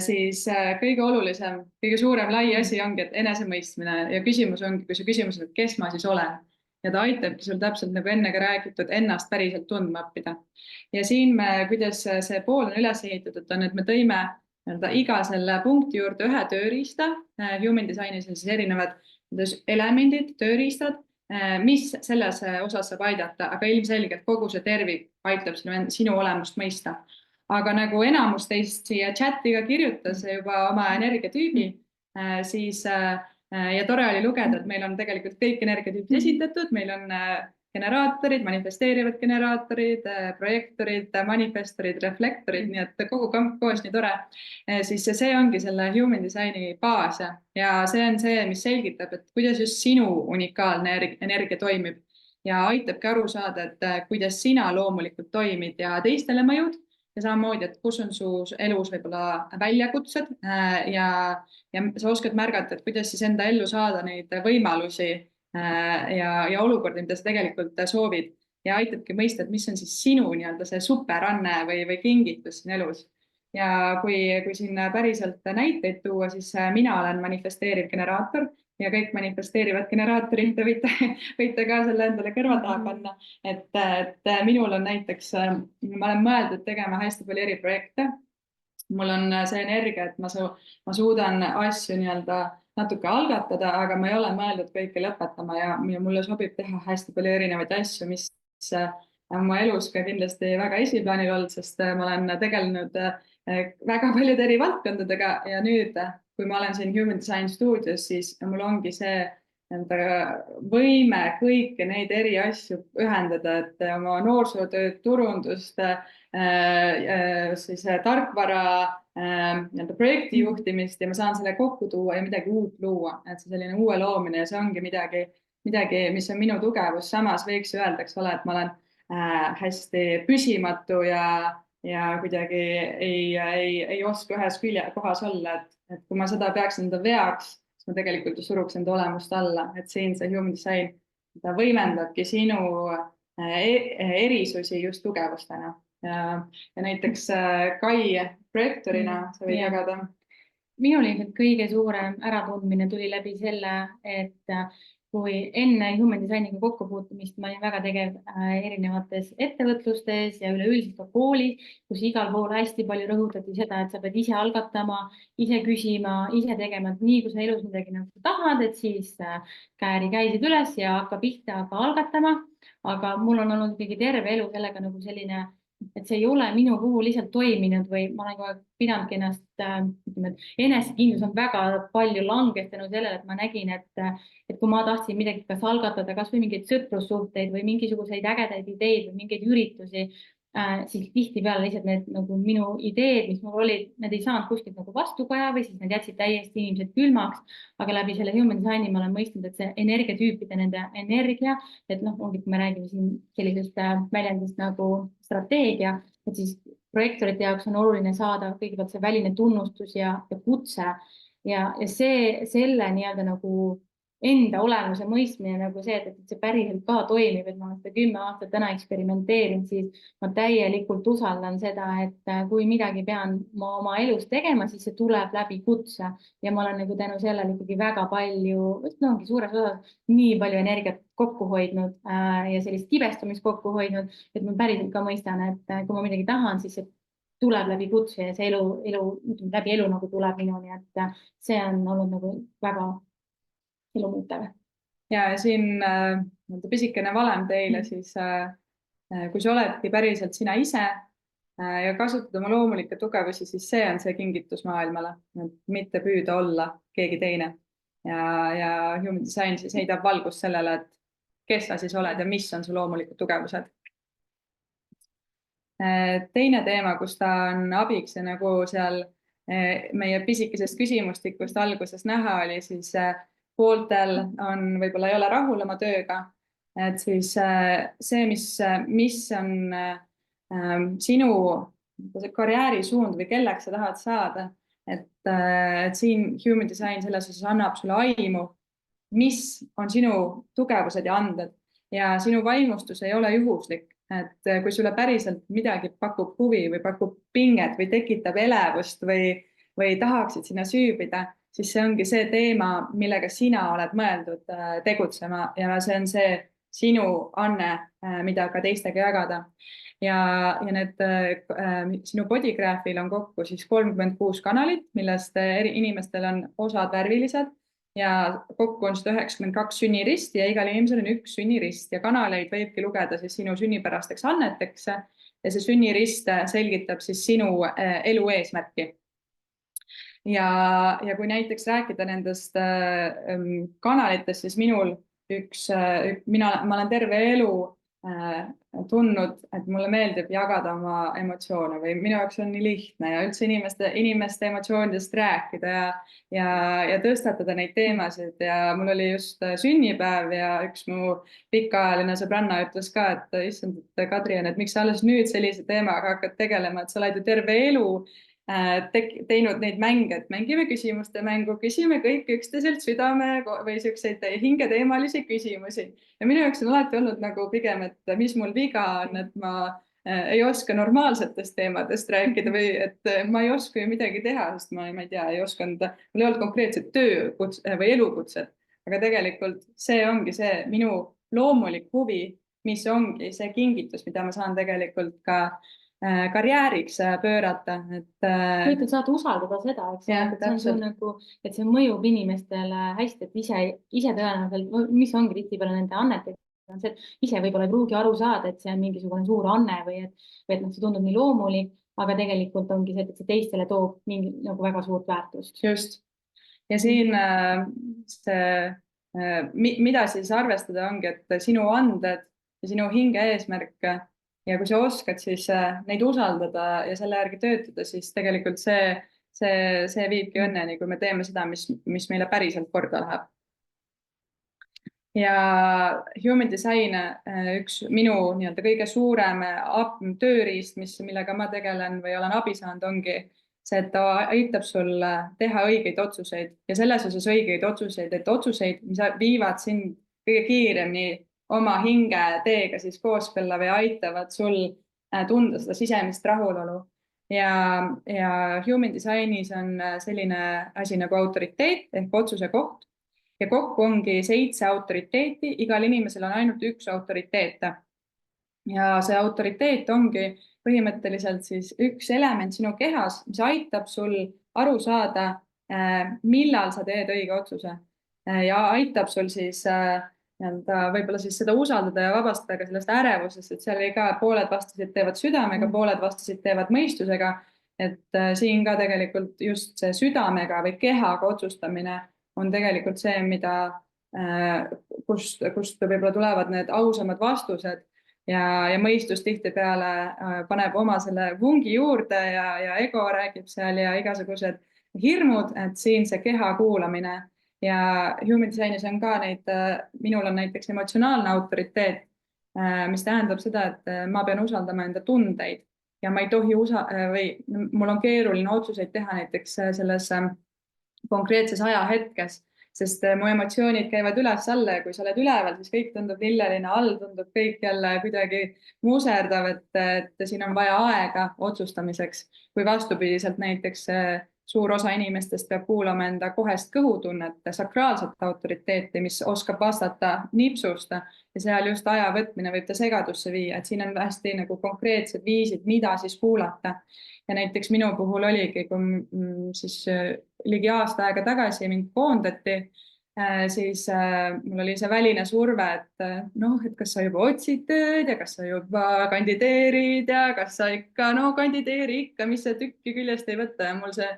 siis kõige olulisem, kõige suurem lai asi ongi, et enesemõistmine ja küsimus ongi, kui see küsimus on, et kes ma siis olen. Ja ta aitabki sul täpselt nagu enne ka räägitud, ennast päriselt tundma õppida. Ja siin kuidas see pool on üles ehitatud, on, et me tõime iga selle punkti juurde ühe tööriista. Human designis on siis erinevad elemendid, tööriistad, mis selles osas saab aidata, aga ilmselgelt kogu see tervik aitab sinu olemust mõista. Aga nagu enamus teist siia chati ka kirjutas juba oma energiatüübi, siis ja tore oli lugeda, et meil on tegelikult kõik energiatüübid esitatud, meil on generaatorid, manifesteerivad generaatorid, projektorid, manifestorid, reflektorid, nii et kogu kamp koos, nii tore. Siis see ongi selle human designi baas ja see on see, mis selgitab, et kuidas just sinu unikaalne energia toimib ja aitabki aru saada, et kuidas sina loomulikult toimid ja teistele mõjud ja samamoodi, et kus on su elus võib-olla väljakutsed ja sa oskad märgata, et kuidas siis enda ellu saada neid võimalusi ja olukordi, mida sa tegelikult soovid ja aitabki mõista, et mis on siis sinu nii-öelda see superanne või kingitus siin elus. Ja kui siin päriselt näiteid tuua, siis mina olen manifesteeriv generaator ja kõik manifesteerivad generaatorid võite ka selle endale kõrva taha panna, et minul on näiteks, ma olen mõeldud tegema hästi palju eriprojekte. Mul on see energia, et ma suudan asju nii-öelda natuke algatada, aga ma ei ole mõeldud kõike lõpetama ja mulle sobib teha hästi palju erinevaid asju, mis on mu elus ka kindlasti väga esiplaanil olnud, sest ma olen tegelenud väga paljude eri valdkondadega ja nüüd, kui ma olen siin Human Design stuudios, siis mul ongi see võime kõiki neid eri asju ühendada, et oma noorsootööd, turundust, siis tarkvara, projektijuhtimist ja ma saan selle kokku tuua ja midagi uut luua, et see selline uue loomine ja see ongi midagi, mis on minu tugevus, samas võiks öelda, eks ole, et ma olen hästi püsimatu ja kuidagi ei oska ühes kohas olla, et kui ma seda peaks enda veaks, siis ma tegelikult suruks enda olemust alla, et siin see human design võimendabki sinu erisusi just tugevustena. Ja näiteks Kai projektorina sa võid jagada. Minul ilmselt kõige suurem äratundmine tuli läbi selle, et kui enne human designiga kokkupuutumist ma olin väga tegev erinevates ettevõtlustes ja üleüldiselt ka koolis, kus igal pool hästi palju rõhutati seda, et sa pead ise algatama, ise küsima, ise tegema, et nii kui sa elus midagi nagu tahad, et siis kääri käisid üles ja hakka pihta, hakka algatama. Aga mul on olnud ikkagi terve elu sellega nagu selline, et see ei ole minu puhul lihtsalt toiminud või ma olen kogu aeg pidanudki ennast, ütleme, et enesekindlus on väga palju langenud tänu sellele, et ma nägin, et kui ma tahtsin midagi kas algatada, kas või mingeid sõprussuhteid või mingisuguseid ägedaid ideid või mingeid üritusi, siis tihtipeale lihtsalt need nagu minu ideed, mis mul olid, need ei saanud kuskilt nagu vastukaja või siis need jätsid täiesti inimesed külmaks. Aga läbi selle human designi ma olen mõistnud, et see energiatüüpide, nende energia, et noh, ongi, kui me räägime siin sellisest väljendist nagu strateegia, et siis projektorite jaoks on oluline saada kõigepealt see väline tunnustus ja kutse ja selle nii-öelda nagu enda olemuse mõistmine nagu see, et see päriselt ka toimib, et ma olen seda 10 aastat täna eksperimenteerinud, siis ma täielikult usaldan seda, et kui midagi pean ma oma elus tegema, siis see tuleb läbi kutse ja ma olen nagu tänu sellele ikkagi väga palju, no ongi suures osas nii palju energiat kokku hoidnud ja sellist kibestumist kokku hoidnud, et ma päriselt ka mõistan, et kui ma midagi tahan, siis see tuleb läbi kutse ja see läbi elu nagu tuleb minuni, et see on olnud nagu väga elumuutev. Ja siin pisikene valem teile siis, kui sa oledki päriselt sina ise ja kasutad oma loomulikke tugevusi, siis see on see kingitus maailmale, et mitte püüda olla keegi teine. Ja human design siis heidab valgust sellele, et kes sa siis oled ja mis on su loomulikud tugevused. Teine teema, kus ta on abiks ja nagu seal meie pisikesest küsimustikust alguses näha oli, siis pooltel on, võib-olla ei ole rahul oma tööga, et siis see, mis on sinu karjäärisuund või kelleks sa tahad saada, et siin human design selles osas annab sulle aimu, mis on sinu tugevused ja anded ja sinu vaimustus ei ole juhuslik, et kui sulle päriselt midagi pakub huvi või pakub pinget või tekitab elevust või tahaksid sinna süübida, siis see ongi see teema, millega sina oled mõeldud tegutsema ja see on see sinu anne, mida ka teistega jagada. Ja need sinu bodygraphil on kokku siis 36 kanalit, millest inimestel on osad värvilised ja kokku on 192 sünniristi ja igal inimesel on üks sünnirist ja kanaleid võibki lugeda siis sinu sünnipärasteks anneteks ja see sünnirist selgitab siis sinu elu eesmärki. Ja kui näiteks rääkida nendest kanalitest, siis minul ma olen terve elu tundnud, et mulle meeldib jagada oma emotsioone või minu jaoks on nii lihtne ja üldse inimeste emotsioonidest rääkida ja tõstatada neid teemasid ja mul oli just sünnipäev ja üks mu pikaajaline sõbranna ütles ka, et issand, Kadri, et miks sa alles nüüd sellise teemaga hakkad tegelema, et sa oled ju terve elu teinud neid mänge, et mängime küsimuste mängu, küsime kõik üksteiselt südame või siukseid hingeteemalisi küsimusi. Ja minu jaoks on alati olnud nagu pigem, et mis mul viga on, et ma ei oska normaalsetest teemadest rääkida või et ma ei oska ju midagi teha, sest ma ei tea, ei osanud, mul ei olnud konkreetset töö või elukutset, aga tegelikult see ongi see minu loomulik huvi, mis ongi see kingitus, mida ma saan tegelikult ka karjääriks pöörata. Nüüd saad usaldada seda, eks see on nagu, et see mõjub inimestele hästi, et ise tõenäoliselt, mis ongi tihtipeale nende annetega, on see, et ise võib-olla ei pruugi aru saada, et see on mingisugune suur anne või et see tundub nii loomulik, aga tegelikult ongi see, et see teistele toob mingi nagu väga suurt väärtust. Just. Ja siin mida siis arvestada ongi, et sinu anded ja sinu hinge eesmärk ja kui sa oskad siis neid usaldada ja selle järgi töötada, siis tegelikult see viibki õnneni, kui me teeme seda, mis meile päriselt korda läheb. Ja human design, üks minu nii-öelda kõige suurem tööriist, millega ma tegelen või olen abi saanud, ongi see, et ta aitab sul teha õigeid otsuseid ja selles osas õigeid otsuseid, et otsuseid, mis viivad sind kõige kiiremini oma hinge teega siis kooskõlla või aitavad sul tunda seda sisemist rahulolu. Ja human designis on selline asi nagu autoriteet ehk otsuse koht ja kokku ongi 7 autoriteeti, igal inimesel on ainult üks autoriteet. Ja see autoriteet ongi põhimõtteliselt siis üks element sinu kehas, mis aitab sul aru saada, millal sa teed õige otsuse ja aitab sul siis võib-olla siis seda usaldada ja vabastada ka sellest ärevusest, et seal oli ka pooled vastasid teevad südamega, pooled vastasid teevad mõistusega, et siin ka tegelikult just see südamega või kehaga otsustamine on tegelikult see, kust võib-olla tulevad need ausamad vastused ja mõistus tihtipeale paneb oma selle vungi juurde ja ego räägib seal ja igasugused hirmud, et siin see keha kuulamine. Ja human designis on ka minul on näiteks emotsionaalne autoriteet, mis tähendab seda, et ma pean usaldama enda tundeid ja ma ei tohi mul on keeruline otsuseid teha näiteks selles konkreetses ajahetkes, sest mu emotsioonid käivad üles-alla ja kui sa oled üleval, siis kõik tundub lilleline, all tundub kõik jälle kuidagi muserdav, et siin on vaja aega otsustamiseks, kui vastupidiselt näiteks suur osa inimestest peab kuulama enda kohest kõhutunnet, sakraalset autoriteeti, mis oskab vastata nipsust ja seal just aja võtmine võib ta segadusse viia, et siin on hästi nagu konkreetsed viisid, mida siis kuulata. Ja näiteks minu puhul oligi, kui siis ligi aasta aega tagasi mind koondati, siis mul oli see väline surve, et kas sa juba otsid tööd ja kas sa juba kandideerid ja kas sa ikka, kandideeri ikka, mis see tükki küljest ei võta ja mul see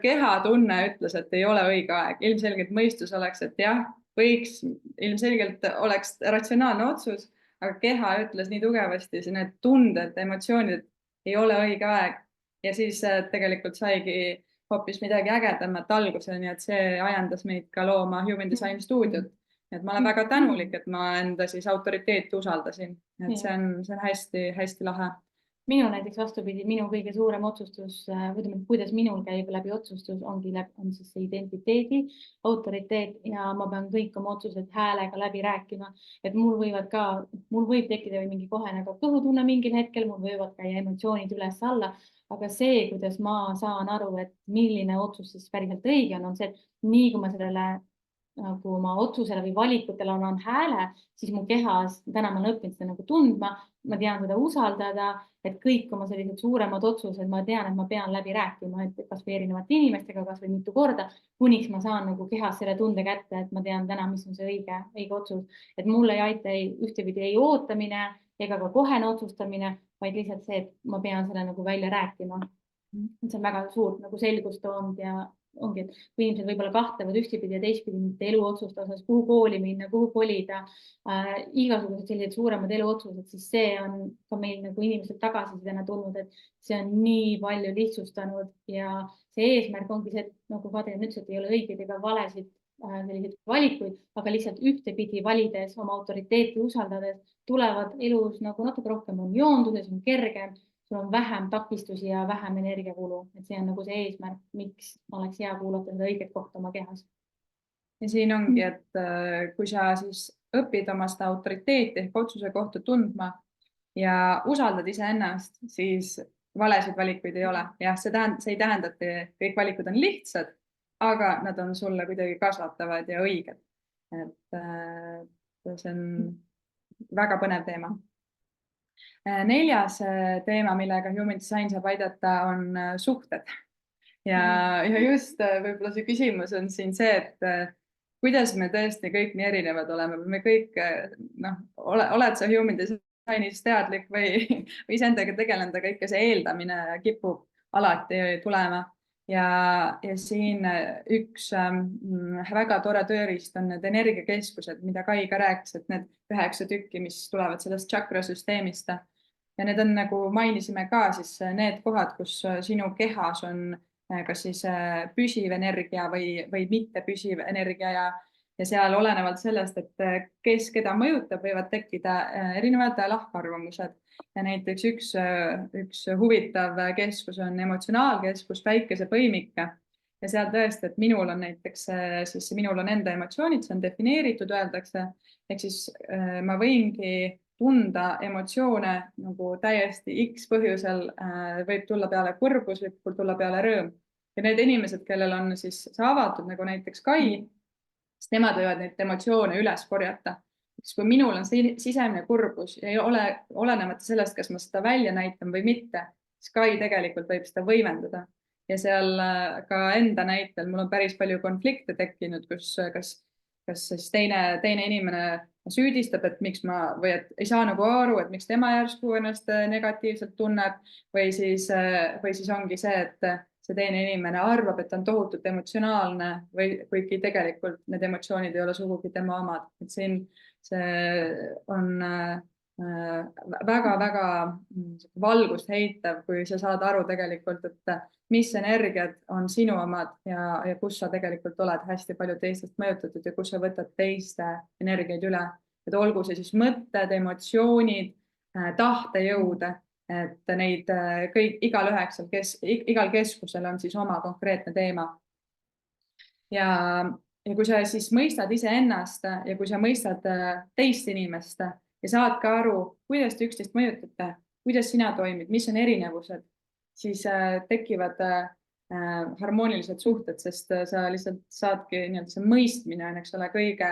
kehatunne ütles, et ei ole õige aeg. Ilmselgelt mõistus oleks, et jah, ilmselgelt oleks ratsionaalne otsus, aga keha ütles nii tugevasti, need tunded, emotsioonid, ei ole õige aeg. Ja siis tegelikult saigi hoopis midagi ägedamat alguse, nii et see ajendas meid ka looma Human Design stuudiot. Et ma olen väga tänulik, et ma enda siis autoriteeti usaldasin, et see on hästi-hästi lahe. Minu näiteks vastupidi, minu kõige suurem otsustus, kuidas minul käib läbi otsustus, on siis see identiteedi, autoriteet ja ma pean kõik oma otsused häälega läbi rääkima. Et mul võib tekkida mingi kohe nagu kõhutunne mingil hetkel, mul võivad käia emotsioonid üles-alla, aga see, kuidas ma saan aru, et milline otsus siis päriselt õige on see, et nii kui ma sellele nagu oma otsusele või valikutele annan hääle, siis mu kehas, täna ma olen õppinud seda nagu tundma, ma tean seda usaldada, et kõik oma sellised suuremad otsused, ma tean, et ma pean läbi rääkima, et kas või erinevate inimestega, kas või mitu korda, kuniks ma saan nagu kehas selle tunde kätte, et ma tean täna, mis on see õige otsus. Et mulle ei aita ühtepidi ei ootamine ega ka kohene otsustamine, vaid lihtsalt see, et ma pean selle nagu välja rääkima. See on väga suurt nagu selgust toonud ja ongi, et kui inimesed võib-olla kahtlevad ühtepidi ja teistpidi eluotsuste osas, kuhu kooli minna, kuhu kolida, igasugused sellised suuremad eluotsused, siis see on ka meil nagu inimesed tagasisidena tulnud, et see on nii palju lihtsustanud ja see eesmärk ongi see, et nagu Kadri ütles, et ei ole õigeid ega valesid selliseid valikuid, aga lihtsalt ühtepidi valides oma autoriteeti usaldades tulevad elus nagu natuke rohkem on joonduses, on kergem, sul on vähem takistusi ja vähem energiakulu, et see on nagu see eesmärk, miks oleks hea kuulata seda õiget kohta oma kehas. Ja siin ongi, et kui sa siis õpid oma seda autoriteeti ehk otsuse kohta tundma ja usaldad iseennast, siis valesid valikuid ei ole. Jah, see ei tähenda, et kõik valikud on lihtsad, aga nad on sulle kuidagi kasvatavad ja õiged. Et see on väga põnev teema. 4. teema, millega Human Design saab aidata, on suhted. Ja just võib-olla see küsimus on siin see, et kuidas me tõesti kõik nii erinevad oleme. Me kõik, oled sa Human Designis teadlik või iseendaga tegelenud, aga ikka see eeldamine kipub alati tulema. Ja siin üks väga tore tööriist on need energiakeskused, mida Kai ka rääkis, et need 9 tükki, mis tulevad sellest tšakrasüsteemist. Ja need on, nagu mainisime ka, siis need kohad, kus sinu kehas on kas siis püsiv energia või mitte püsiv energia ja seal olenevalt sellest, et kes keda mõjutab, võivad tekkida erinevad lahkarvamused. Ja näiteks üks huvitav keskus on emotsionaalkeskus, päikesepõimik. Ja seal tõesti, et minul on näiteks, siis minul on enda emotsioonid, see on defineeritud, öeldakse, ehk siis ma võingi tunda emotsioone nagu täiesti X põhjusel, võib tulla peale kurbus, võib tulla peale rõõm. Ja need inimesed, kellel on siis see avatud, nagu näiteks Kai, siis nemad võivad neid emotsioone üles korjata. Siis kui minul on sisemine kurbus ja ei ole olenemata sellest, kas ma seda välja näitan või mitte, siis Kai tegelikult võib seda võimendada. Ja seal ka enda näitel mul on päris palju konflikte tekkinud, kus kas siis teine inimene süüdistab, et miks või et ei saa nagu aru, et miks tema järsku ennast negatiivselt tunneb või siis ongi see, et see teine inimene arvab, et ta on tohutult emotsionaalne või kuigi tegelikult need emotsioonid ei ole sugugi tema omad. Et siin see on väga-väga valgust heitav, kui sa saad aru tegelikult, et mis energiad on sinu omad ja kus sa tegelikult oled hästi palju teistest mõjutatud ja kus sa võtad teiste energiaid üle. Et olgu see siis mõtted, emotsioonid, tahtejõud, et neid kõik igal keskusel on siis oma konkreetne teema. Ja kui sa siis mõistad iseennast ja kui sa mõistad teist inimest ja saad ka aru, kuidas te üksteist mõjutate, kuidas sina toimid, mis on erinevused, siis tekivad harmoonilised suhted, sest sa lihtsalt saadki see mõistmine on, eks ole, kõige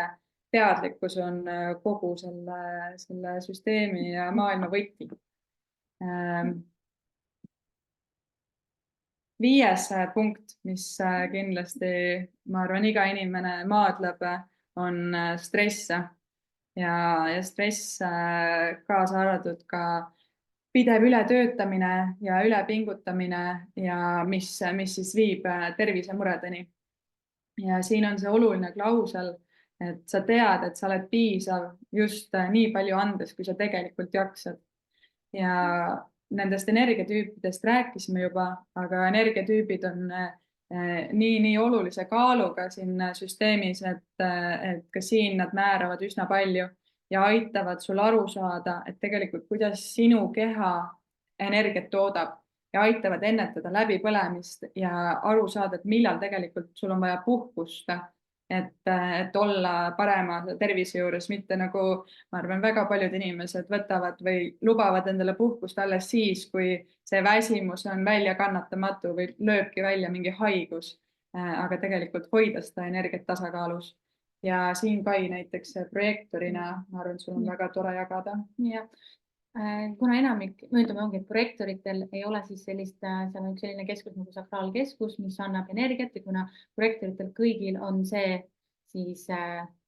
teadlikkus on kogu selle süsteemi ja maailma võti. 5. punkt, mis kindlasti, ma arvan, iga inimene maadleb, on stress ja stress kaasa arvatud ka pidev ületöötamine ja ülepingutamine ja mis siis viib tervisemuredeni. Ja siin on see oluline klausel, et sa tead, et sa oled piisav just nii palju andes, kui sa tegelikult jaksad. Ja nendest energiatüüpidest rääkisime juba, aga energiatüübid on nii olulise kaaluga siin süsteemis, et ka siin nad määravad üsna palju ja aitavad sul aru saada, et tegelikult kuidas sinu keha energiat toodab ja aitavad ennetada läbipõlemist ja aru saada, et millal tegelikult sul on vaja puhkust, et olla parema tervise juures, mitte nagu ma arvan, väga paljud inimesed võtavad või lubavad endale puhkust alles siis, kui see väsimus on väljakannatamatu või lööbki välja mingi haigus. Aga tegelikult hoida seda energiat tasakaalus. Ja siin Kai näiteks projektorina, ma arvan, et sul on väga tore jagada. Ja. Kuna enamik, ütleme ongi, et projektoritel ei ole siis sellist, seal on üks selline keskus nagu sakraalkeskus, mis annab energiat ja kuna projektoritel kõigil on see siis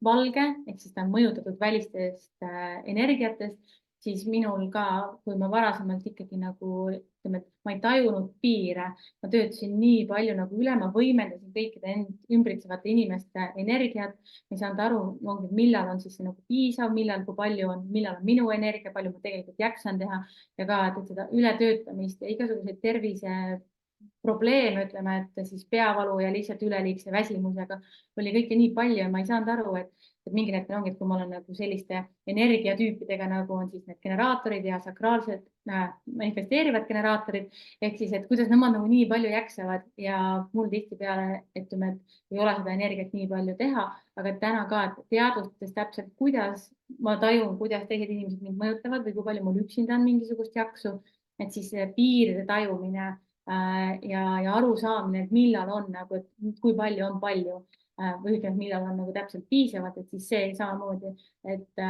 valge, ehk siis ta on mõjutatud välistest energiatest, siis minul ka, kui ma varasemalt ikkagi nagu, ütleme, et ma ei tajunud piire, ma töötasin nii palju nagu üle, ma võimendasin kõikide ümbritsevate inimeste energiat, ma ei saanud aru, millal on siis see nagu piisav, millal, kui palju on, millal on minu energia, palju ma tegelikult jaksan teha ja ka, et seda ületöötamist ja igasuguseid tervise probleeme, ütleme, et siis peavalu ja lihtsalt üleliigse väsimusega oli kõike nii palju ja ma ei saanud aru, et mingil hetkel ongi, et kui ma olen nagu selliste energiatüüpidega, nagu on siis need generaatorid ja sakraalsed manifesteerivad generaatorid, ehk siis, et kuidas nemad nagu nii palju jaksavad ja mul tihtipeale, ütleme, et ei ole seda energiat nii palju teha, aga täna ka, et teadvustades täpselt, kuidas ma tajun, kuidas teised inimesed mind mõjutavad või kui palju mul üksinda on mingisugust jaksu, et siis piiride tajumine ja arusaamine, et millal on nagu, et kui palju on palju või ütleme, millal on nagu täpselt piisavalt, et siis see samamoodi, et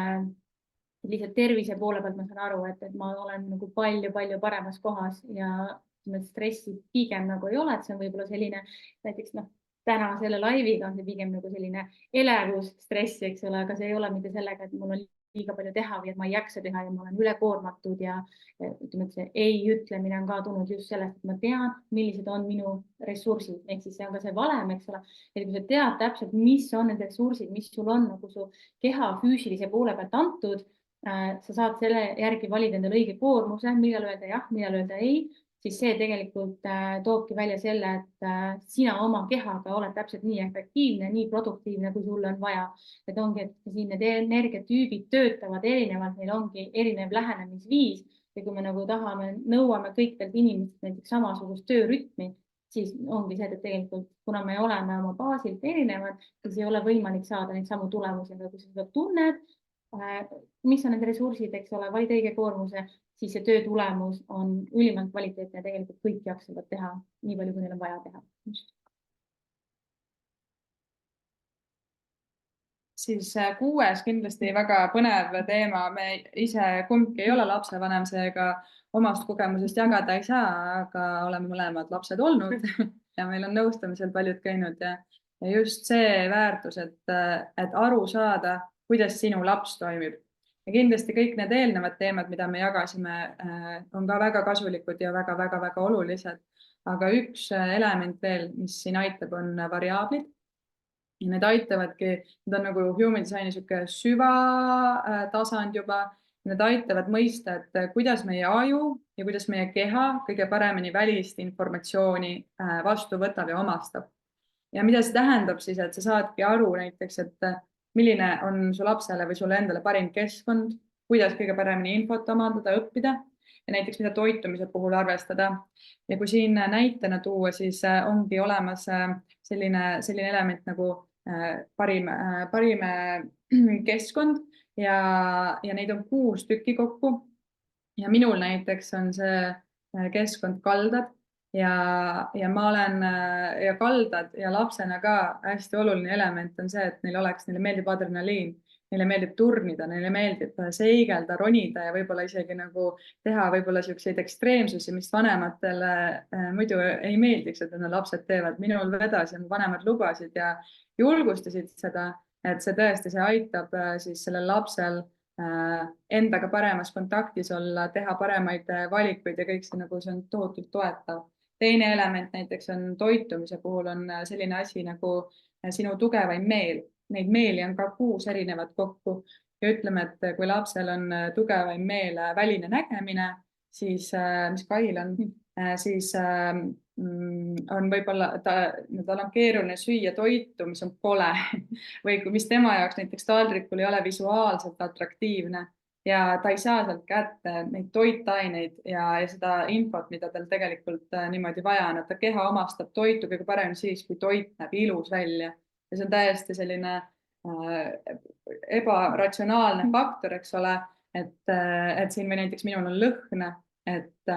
lihtsalt tervise poole pealt ma saan aru, et ma olen nagu palju paremas kohas ja stressi pigem nagu ei ole, et see on võib-olla selline näiteks täna selle laiviga on see pigem nagu selline elevus stress, eks ole, aga see ei ole mitte sellega, et mul on liiga palju teha või et ma ei jaksa teha ja ma olen ülekoormatud ja ütleme, et see ei ütlemine on ka tulnud just sellest, et ma tean, millised on minu ressursid, ehk siis see on ka see valem, eks ole, et kui sa tead täpselt, mis on need ressursid, mis sul on nagu su keha füüsilise poole pealt antud, sa saad selle järgi valida endale õige koormuse, millal öelda jah, millal öelda ei, siis see tegelikult toobki välja selle, et sina oma kehaga oled täpselt nii efektiivne, nii produktiivne, kui sul on vaja. Et ongi, et siin need energiatüübid töötavad erinevalt, neil ongi erinev lähenemisviis ja kui me nagu tahame, nõuame kõikidelt inimestelt näiteks samasugust töörütmi, siis ongi see, et tegelikult kuna me oleme oma baasilt erinevad, siis ei ole võimalik saada neid samu tulemusi, aga kui sa seda tunned, mis on need ressursid, eks ole, valid õige koormuse, siis see töö tulemus on ülimalt kvaliteetne ja tegelikult kõik jaksavad teha nii palju, kui neil on vaja teha. Siis 6. kindlasti väga põnev teema. Me ise kumbki ei ole lapsevanem, seega omast kogemusest jagada ei saa, aga oleme mõlemad lapsed olnud ja meil on nõustamisel paljud käinud ja just see väärtus, et aru saada, kuidas sinu laps toimib. Ja kindlasti kõik need eelnevad teemad, mida me jagasime, on ka väga kasulikud ja väga olulised. Aga üks element veel, mis siin aitab, on variaablid. Ja need aitavadki, need on nagu human designi sihuke süvatasand juba. Need aitavad mõista, et kuidas meie aju ja kuidas meie keha kõige paremini välist informatsiooni vastu võtab ja omastab. Ja mida see tähendab siis, et sa saadki aru näiteks, et milline on su lapsele või sulle endale parim keskkond, kuidas kõige paremini infot omandada, õppida ja näiteks mida toitumise puhul arvestada. Ja kui siin näitena tuua, siis ongi olemas selline element nagu parim keskkond ja neid on 6 tükki kokku. Ja minul näiteks on see keskkond kaldad ja ma olen ja kaldad ja lapsena ka hästi oluline element on see, et neile meeldib adrenaliin, neile meeldib turnida, neile meeldib seigelda, ronida ja võib-olla isegi nagu teha võib-olla siukseid ekstreemsusi, mis vanematele muidu ei meeldiks, et need lapsed teevad. Minul vedas ja mu vanemad lubasid ja julgustasid seda, et see tõesti, see aitab siis sellel lapsel endaga paremas kontaktis olla, teha paremaid valikuid ja kõik see nagu see on tohutult toetav. Teine element näiteks on toitumise puhul on selline asi nagu sinu tugevaim meel. Neid meeli on ka 6 erinevat kokku ja ütleme, et kui lapsel on tugevaim meel väline nägemine, siis mis Kail on? siis on võib-olla, tal on keeruline süüa toitu, mis on kole või mis tema jaoks näiteks taldrikul ei ole visuaalselt atraktiivne ja ta ei saa sealt kätte neid toitaineid ja seda infot, mida tal tegelikult niimoodi vaja on, et ta keha omastab toitu kõige paremini siis, kui toit näeb ilus välja ja see on täiesti selline ebaratsionaalne faktor, eks ole, et siin või näiteks minul on lõhn, et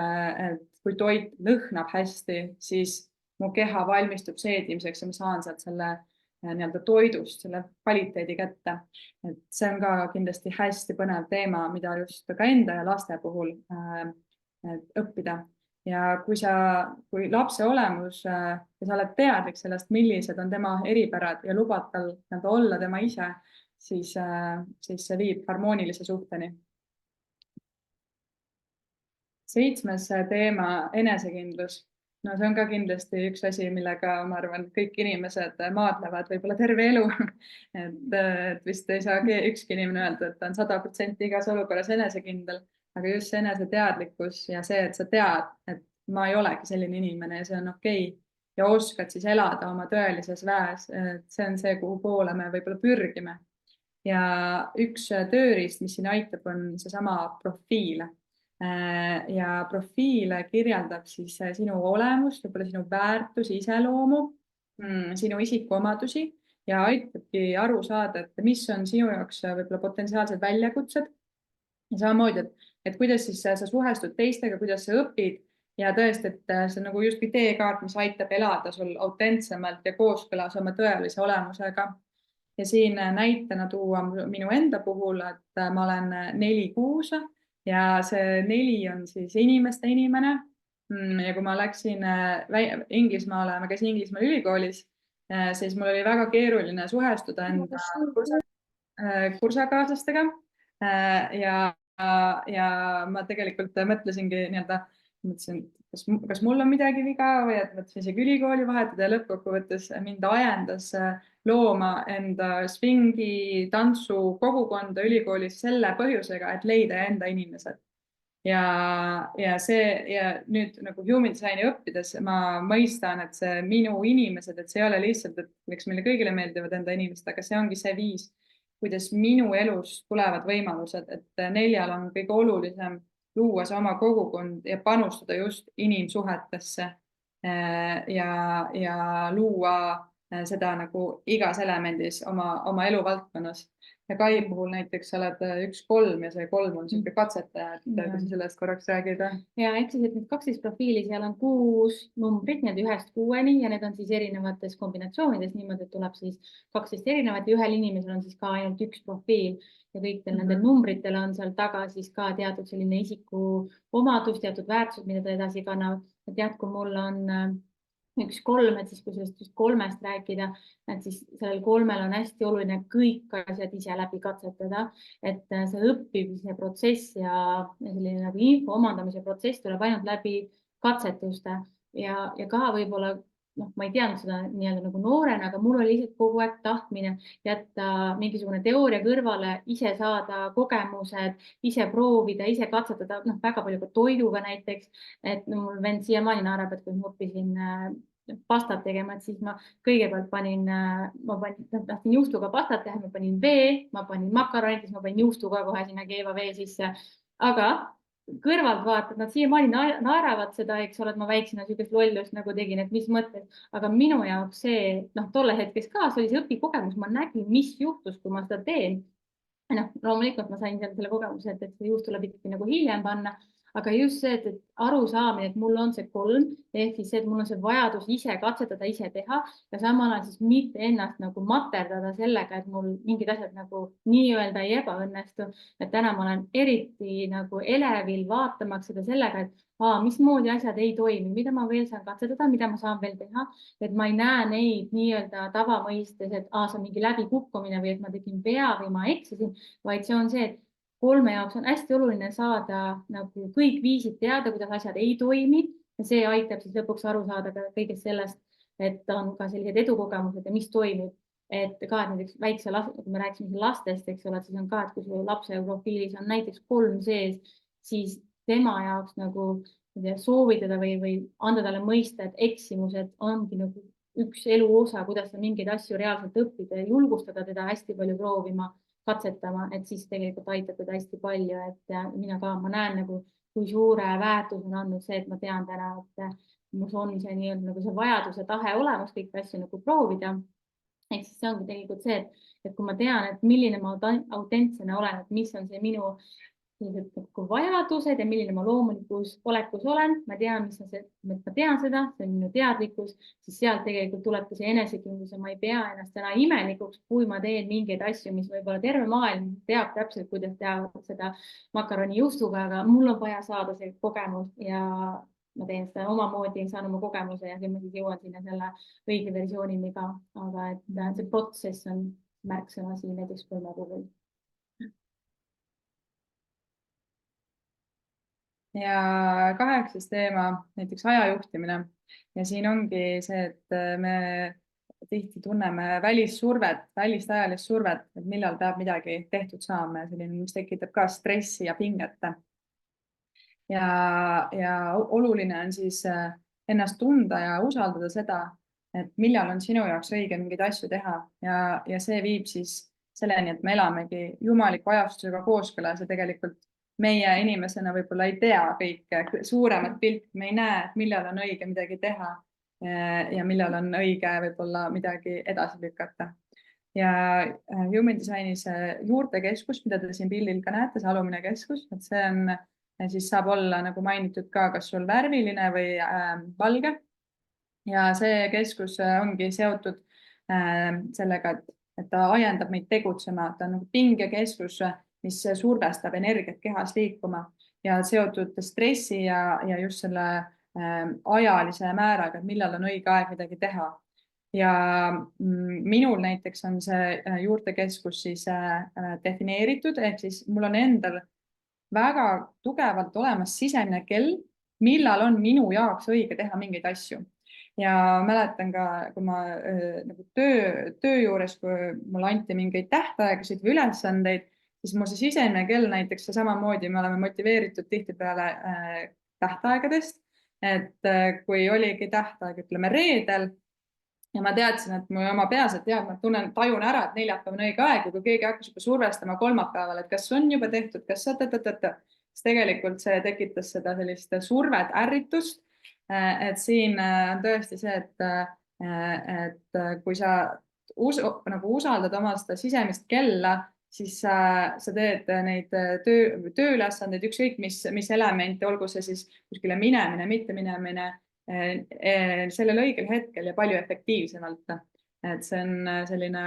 kui toit lõhnab hästi, siis mu keha valmistub seedimiseks ja ma saan sealt selle nii-öelda toidust, selle kvaliteedi kätte. Et see on ka kindlasti hästi põnev teema, mida just ka enda ja laste puhul õppida. Ja kui lapse olemus ja sa oled teadlik sellest, millised on tema eripärad ja lubad tal nii-öelda olla tema ise, siis see viib harmoonilise suhteni. 7. teema, enesekindlus. No see on ka kindlasti üks asi, millega ma arvan, kõik inimesed maadlevad võib-olla terve elu. et vist ei saa ükski inimene öelda, et ta on 100% igas olukorras enesekindel, aga just see eneseteadlikkus ja see, et sa tead, et ma ei olegi selline inimene ja see on okei. Ja oskad siis elada oma tõelises väes. See on see, kuhu poole me võib-olla pürgime. Ja üks tööriist, mis siin aitab, on seesama profiil. Ja profiil kirjeldab siis sinu olemust, võib-olla sinu väärtusi, iseloomu, sinu isikuomadusi ja aitabki aru saada, et mis on sinu jaoks võib-olla potentsiaalsed väljakutsed. Ja samamoodi, et kuidas siis sa suhestud teistega, kuidas sa õpid ja tõesti, et see on nagu justkui teekaart, mis aitab elada sul autentsemalt ja kooskõlas oma tõelise olemusega. Ja siin näitena tuua minu enda puhul, et ma olen 4-6 ja see 4 on siis inimeste inimene. Ja kui ma läksin Inglismaale, ma käisin Inglismaal ülikoolis, siis mul oli väga keeruline suhestuda enda kursakaaslastega. Ja ma tegelikult mõtlesingi nii-öelda, mõtlesin, kas mul on midagi viga või et mõtlesin isegi ülikooli vahetada ja lõppkokkuvõttes mind ajendas looma enda swingi tantsu kogukonda ülikoolis selle põhjusega, et leida enda inimesed. Ja nüüd nagu human designi õppides ma mõistan, et see minu inimesed, et see ei ole lihtsalt, et miks meile kõigile meeldivad enda inimesed, aga see ongi see viis, kuidas minu elus tulevad võimalused, et 4 on kõige olulisem luua see oma kogukond ja panustada just inimsuhetesse ja luua seda nagu igas elemendis oma eluvaldkonnas. Ja Kai puhul näiteks sa oled 1-3 ja see 3 on selline katsetaja, et kui sa sellest korraks räägid. Ja ehk siis, et need 12 profiili, seal on 6 numbrit, need 1-6 ja need on siis erinevates kombinatsioonides, niimoodi, et tuleb siis 12 erinevat ja ühel inimesel on siis ka ainult üks profiil ja kõikidel nendel numbritel on seal taga siis ka teatud selline isiku omadus, teatud väärtused, mida ta edasi kannab. Et jah, kui mul on 1-3, et siis kui sellest just 3-st rääkida, et siis sellel 3-l on hästi oluline kõik asjad ise läbi katsetada, et see õppimise protsess ja selline nagu info omandamise protsess tuleb ainult läbi katsetuste ja ka võib-olla, ma ei teadnud seda nii-öelda nagu noorena, aga mul oli lihtsalt kogu aeg tahtmine jätta mingisugune teooria kõrvale, ise saada kogemused, ise proovida, ise katsetada, väga palju ka toiduga näiteks, et mul vend siiamaani naerab, et kui ma õppisin pastat tegema, et siis ma kõigepealt tahtsin juustuga pastat teha, ma panin vee, ma panin makaronid, siis ma panin juustu ka kohe sinna keeva vee sisse, aga kõrvalt vaatad, nad siiamaani naeravad seda, eks ole, et ma väiksena süüdest lollust nagu tegin, et mis mõttes, aga minu jaoks see, tolle hetkes ka, see oli see õpikogemus, ma nägin, mis juhtus, kui ma seda teen. Loomulikult ma sain selle kogemuse, et see juust tuleb ikkagi nagu hiljem panna, aga just see, et arusaamine, et mul on see 3, ehk siis see, et mul on see vajadus ise katsetada, ise teha ja samal ajal siis mitte ennast nagu materdada sellega, et mul mingid asjad nagu nii-öelda ei ebaõnnestu. Et täna ma olen eriti nagu elevil vaatamaks seda sellega, et mismoodi asjad ei toimi, mida ma veel saan katsetada, mida ma saan veel teha, et ma ei näe neid nii-öelda tavamõistes, et see on mingi läbikukkumine või et ma tegin vea või ma eksisin, vaid see on see, et 3 jaoks on hästi oluline saada nagu kõik viisid teada, kuidas asjad ei toimi ja see aitab siis lõpuks aru saada ka kõigest sellest, et on ka sellised edukogemused ja mis toimib. Et ka näiteks väikse lapse, kui me rääkisime lastest, eks ole, siis on ka, et kui su lapse profiilis on näiteks 3 sees, siis tema jaoks nagu soovitada või anda talle mõista, et eksimused ongi nagu üks elu osa, kuidas sa mingeid asju reaalselt õpid ja julgustada teda hästi palju proovima, katsetama, et siis tegelikult aitab teda hästi palju, et mina ka, ma näen nagu, kui suure väärtuse on andnud see, et ma tean täna, et mul on see nii-öelda nagu see vajadus ja tahe olemas kõiki asju nagu proovida. Ehk siis see ongi tegelikult see, et kui ma tean, et milline ma autentsena olen, et mis on see minu nagu vajadused ja milline ma loomulikus olekus olen, ma tean, mis on see, ma tean seda, see on minu teadlikkus, siis sealt tegelikult tulebki see enesekindlus ja ma ei pea ennast täna imelikuks, kui ma teen mingeid asju, mis võib-olla terve maailm teab täpselt, kuidas teha seda makaroni juustuga, aga mul on vaja saada see kogemus ja ma teen seda omamoodi, saan oma kogemuse ja küll ma siis jõuan sinna selle õige versioonini ka, aga et see protsess on märksõna siin näiteks kolme puhul. Ja 8. teema, näiteks ajajuhtimine. Ja siin ongi see, et me tihti tunneme välissurvet, välist ajalist survet, et millal peab midagi tehtud saama ja selline, mis tekitab ka stressi ja pinget. Ja oluline on siis ennast tunda ja usaldada seda, et millal on sinu jaoks õige mingeid asju teha ja see viib siis selleni, et me elamegi jumaliku ajastusega kooskõlas ja tegelikult meie inimesena võib-olla ei tea kõike suuremat pilti, me ei näe, et millal on õige midagi teha ja millal on õige võib-olla midagi edasi lükata. Ja Human Designis juurtekeskus, mida te siin pildil ka näete, see alumine keskus, et see on, siis saab olla nagu mainitud ka, kas sul värviline või valge. Ja see keskus ongi seotud sellega, et ta ajendab meid tegutsema, ta on nagu pingekeskus, mis survestab energiat kehas liikuma ja seotud stressi ja just selle ajalise määraga, et millal on õige aeg midagi teha. Ja minul näiteks on see juurtekeskus siis defineeritud, ehk siis mul on endal väga tugevalt olemas sisemine kell, millal on minu jaoks õige teha mingeid asju. Ja mäletan ka, kui ma nagu töö juures, kui mulle anti mingeid tähtaegasid või ülesandeid, siis mul see sisemine kell näiteks samamoodi, me oleme motiveeritud tihtipeale tähtaegadest, et kui oligi tähtaeg, ütleme reedel, ja ma teadsin, et mu oma peas, et ma tajun ära, et neljapäev on õige aeg ja kui keegi hakkas juba survestama kolmapäeval, et kas on juba tehtud, kas siis tegelikult see tekitas seda sellist survet, ärritust. Et siin on tõesti see, et kui sa nagu usaldad oma seda sisemist kella, siis sa teed neid tööülesandeid, ükskõik mis elemente, olgu see siis kuskile minemine, mitte minemine, sellel õigel hetkel ja palju efektiivsemalt. Et see on selline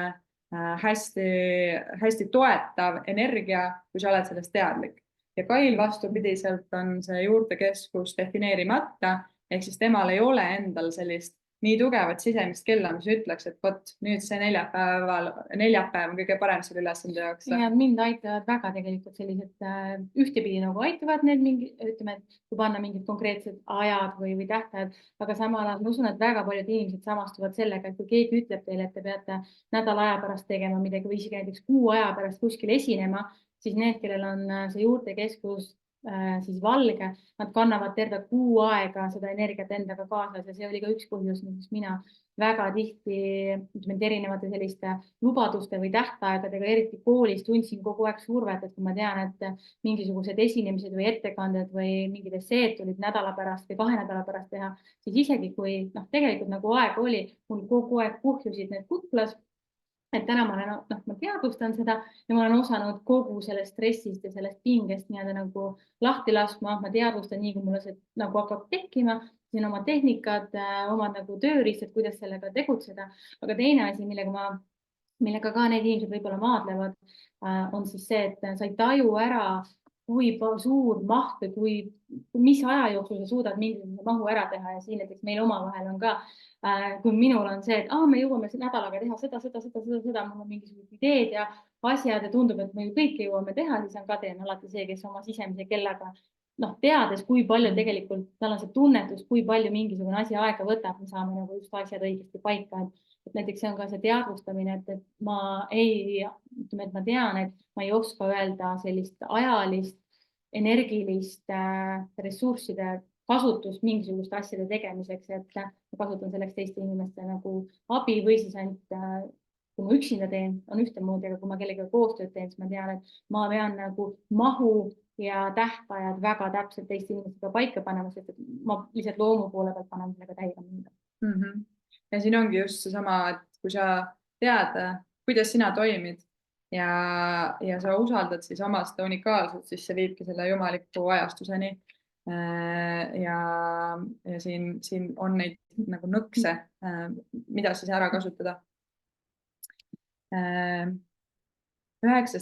hästi toetav energia, kui sa oled sellest teadlik. Ja Kail vastupidiselt on see juurtekeskus defineerimata, ehk siis temal ei ole endal sellist nii tugevat sisemist kella, mis ütleks, et vot nüüd see neljapäev on kõige parem selle ülesande jaoks. Ja mind aitavad väga tegelikult sellised ühtepidi nagu aitavad need mingi, ütleme, et kui panna mingid konkreetsed ajad või tähtajad, aga samal ajal ma usun, et väga paljud inimesed samastuvad sellega, et kui keegi ütleb teile, et te peate nädala aja pärast tegema midagi või isegi näiteks kuu aja pärast kuskil esinema, siis need, kellel on see juurtekeskus siis valge, nad kannavad terve kuu aega seda energiat endaga kaasas ja see oli ka üks põhjus, miks mina väga tihti erinevate selliste lubaduste või tähtaegadega, eriti koolis tundsin kogu aeg survet, et kui ma tean, et mingisugused esinemised või ettekanded või mingid esseed tulid nädala pärast või 2 nädala pärast teha, siis isegi kui tegelikult nagu aeg oli, mul kogu aeg kuhjusid need kuklas. Et täna ma olen, ma teadvustan seda ja ma olen osanud kogu sellest stressist ja sellest pingest nii-öelda nagu lahti laskma. Ma teadvustan nii, kui mulle see nagu hakkab tekkima, siin oma tehnikad, omad nagu tööriistad, kuidas sellega tegutseda. Aga teine asi, millega ka need inimesed võib-olla maadlevad, on siis see, et sa ei taju ära, kui suur maht või mis aja jooksul sa suudad mingisuguse mahu ära teha ja siin näiteks meil omavahel on ka, kui minul on see, et me jõuame nädalaga teha seda, mul on mingisugused ideed ja asjad ja tundub, et me ju kõike jõuame teha, siis on Kadri alati see, kes oma sisemise kellaga, teades, kui palju tegelikult tal on see tunnetus, kui palju mingisugune asi aega võtab, me saame nagu just asjad õigesti paika. Et näiteks see on ka see teadvustamine, et ma tean, et ma ei oska öelda sellist ajalist energilist ressursside kasutust mingisuguste asjade tegemiseks, et ma kasutan selleks teiste inimeste nagu abi või siis ainult kui ma üksinda teen, on ühtemoodi, aga kui ma kellegagi koostööd teen, siis ma tean, et ma pean nagu mahu ja tähtajad väga täpselt teiste inimestega paika panema, sest et ma lihtsalt loomu poole pealt panen sellega täiega minna. Ja siin ongi just seesama, et kui sa tead, kuidas sina toimid ja sa usaldad siis oma seda unikaalsust, siis see viibki selle jumaliku ajastuseni. Ja siin on neid nagu nõkse, mida siis ära kasutada. 9.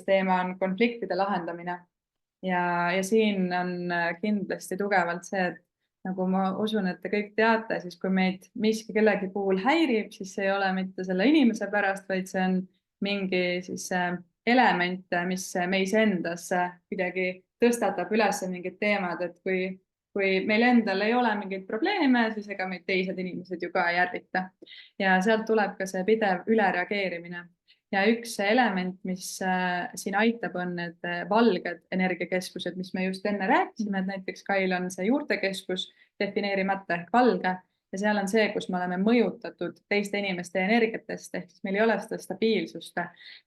teema on konfliktide lahendamine ja siin on kindlasti tugevalt see, et nagu ma usun, et te kõik teate, siis kui meid miski kellegi puhul häirib, siis see ei ole mitte selle inimese pärast, vaid see on mingi siis element, mis meis endas kuidagi tõstatab üles mingid teemad, et kui meil endal ei ole mingeid probleeme, siis ega meid teised inimesed ju ka ei ärrita. Ja sealt tuleb ka see pidev ülereageerimine. Ja üks element, mis siin aitab, on need valged energiakeskused, mis me just enne rääkisime, et näiteks Kail on see juurtekeskus defineerimata ehk valge ja seal on see, kus me oleme mõjutatud teiste inimeste energiatest, ehk siis meil ei ole seda stabiilsust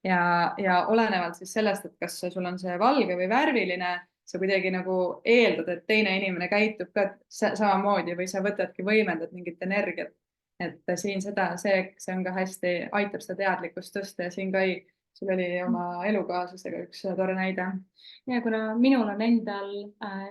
ja olenevalt siis sellest, et kas sul on see valge või värviline, sa kuidagi nagu eeldad, et teine inimene käitub ka samamoodi või sa võtadki võimendad mingit energiat. Et siin see on ka hästi, aitab seda teadlikkust tõsta ja siin Kai, sul oli oma elukaaslasega üks tore näide. Ja kuna minul on endal,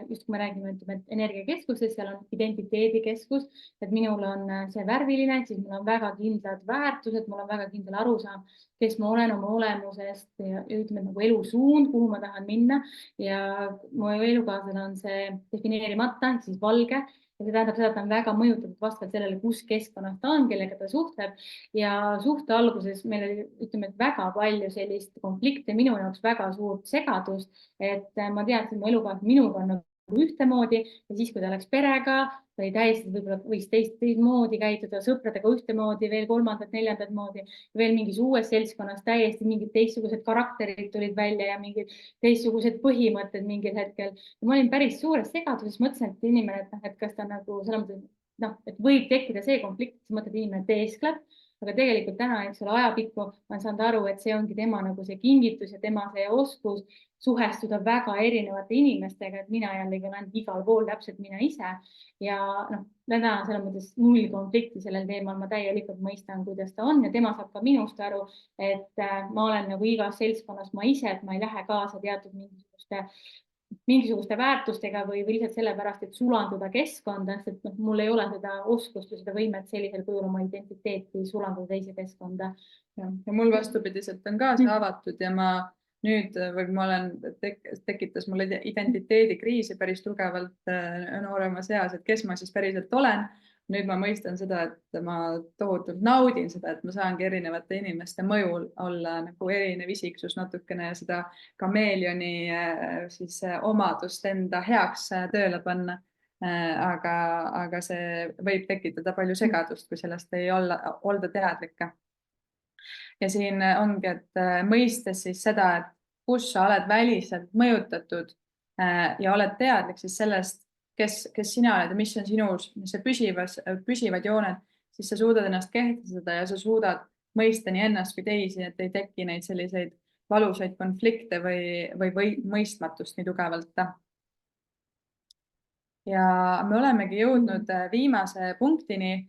just kui me räägime energiakeskusest, seal on identiteedikeskus, et minul on see värviline, siis mul on väga kindlad väärtused, mul on väga kindel arusaam, kes ma olen oma olemusest ja ütleme nagu elusuund, kuhu ma tahan minna ja mu elukaaslane on see defineerimata, siis valge. Ja see tähendab seda, et ta on väga mõjutatud vastavalt sellele, kus keskkonnas ta on, kellega ta suhtleb ja suhte alguses meil oli, ütleme, et väga palju sellist konflikte, minu jaoks väga suurt segadust, et ma teadsin, mu elukaaslane minuga on nagu ühtemoodi ja siis, kui ta läks perega, ta oli täiesti võib-olla võis teistmoodi käituda, sõpradega ühtemoodi, veel kolmandat, neljandat moodi, veel mingis uues seltskonnas täiesti mingid teistsugused karakterid tulid välja ja mingid teistsugused põhimõtted mingil hetkel. Ja ma olin päris suures segaduses, mõtlesin, et inimene, et kas ta nagu selles mõttes, et võib tekkida see konflikt, siis mõtled, inimene teeskleb, aga tegelikult täna, eks ole, ajapikku ma olen saanud aru, et see ongi tema nagu see kingitus ja tema see oskus suhestuda väga erinevate inimestega, et mina jällegi olen igal pool täpselt mina ise ja täna selles mõttes null konflikti sellel teemal, ma täielikult mõistan, kuidas ta on ja tema saab ka minust aru, et ma olen nagu igas seltskonnas ma ise, et ma ei lähe kaasa teatud mingisuguste väärtustega või lihtsalt sellepärast, et sulanduda keskkonda, sest mul ei ole seda oskust või seda võimet sellisel kujul oma identiteeti sulanduda teise keskkonda. Ja mul vastupidiselt on ka see avatud ja ma nüüd või ma olen, tekitas mulle identiteedikriisi päris tugevalt nooremas eas, et kes ma siis päriselt olen. Nüüd ma mõistan seda, et ma tohutult naudin seda, et ma saangi erinevate inimeste mõjul olla nagu erinev isiksus natukene ja seda kameelioni siis omadust enda heaks tööle panna. Aga see võib tekitada palju segadust, kui sellest ei olda teadlikke. Ja siin ongi, et mõistes siis seda, et kus sa oled väliselt mõjutatud ja oled teadlik siis sellest, kes sina oled ja mis on sinus, mis see püsivad jooned, siis sa suudad ennast kehtestada ja sa suudad mõista nii ennast kui teisi, et ei teki neid selliseid valusaid konflikte või mõistmatust nii tugevalt. Ja me olemegi jõudnud viimase punktini,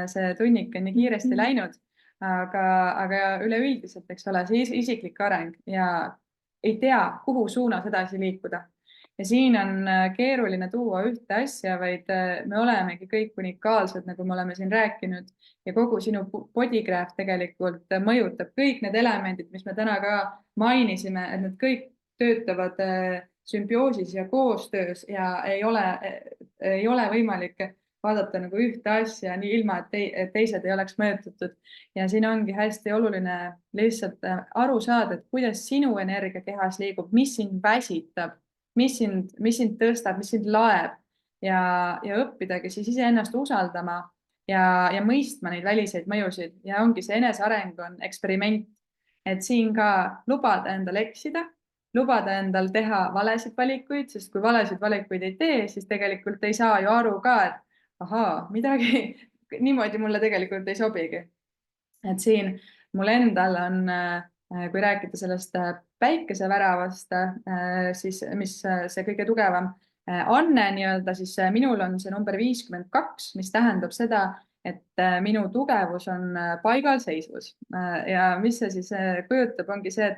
see tunnik on nii kiiresti läinud, aga üleüldiselt, eks ole, see isiklik areng ja ei tea, kuhu suunas edasi liikuda. Ja siin on keeruline tuua ühte asja, vaid me olemegi kõik unikaalsed, nagu me oleme siin rääkinud ja kogu sinu bodygraph tegelikult mõjutab kõik need elemendid, mis me täna ka mainisime, et need kõik töötavad sümbioosis ja koostöös ja ei ole võimalik vaadata nagu ühte asja nii ilma, et teised ei oleks mõjutatud. Ja siin ongi hästi oluline lihtsalt aru saada, et kuidas sinu energia kehas liigub, mis sind väsitab, mis sind tõstab, mis sind laeb ja õppidagi siis iseennast usaldama ja mõistma neid väliseid mõjusid ja ongi see eneseareng on eksperiment, et siin ka lubada endal eksida lubada endal teha valesid valikuid, sest kui valesid valikuid ei tee, siis tegelikult ei saa ju aru ka, et ahaa, midagi niimoodi mulle tegelikult ei sobigi. Et siin mul endal on, kui rääkida sellest päikeseväravast, siis mis see kõige tugevam anne nii-öelda, siis minul on see number 52, mis tähendab seda, et minu tugevus on paigalseisus. Ja mis see siis kujutab, ongi see,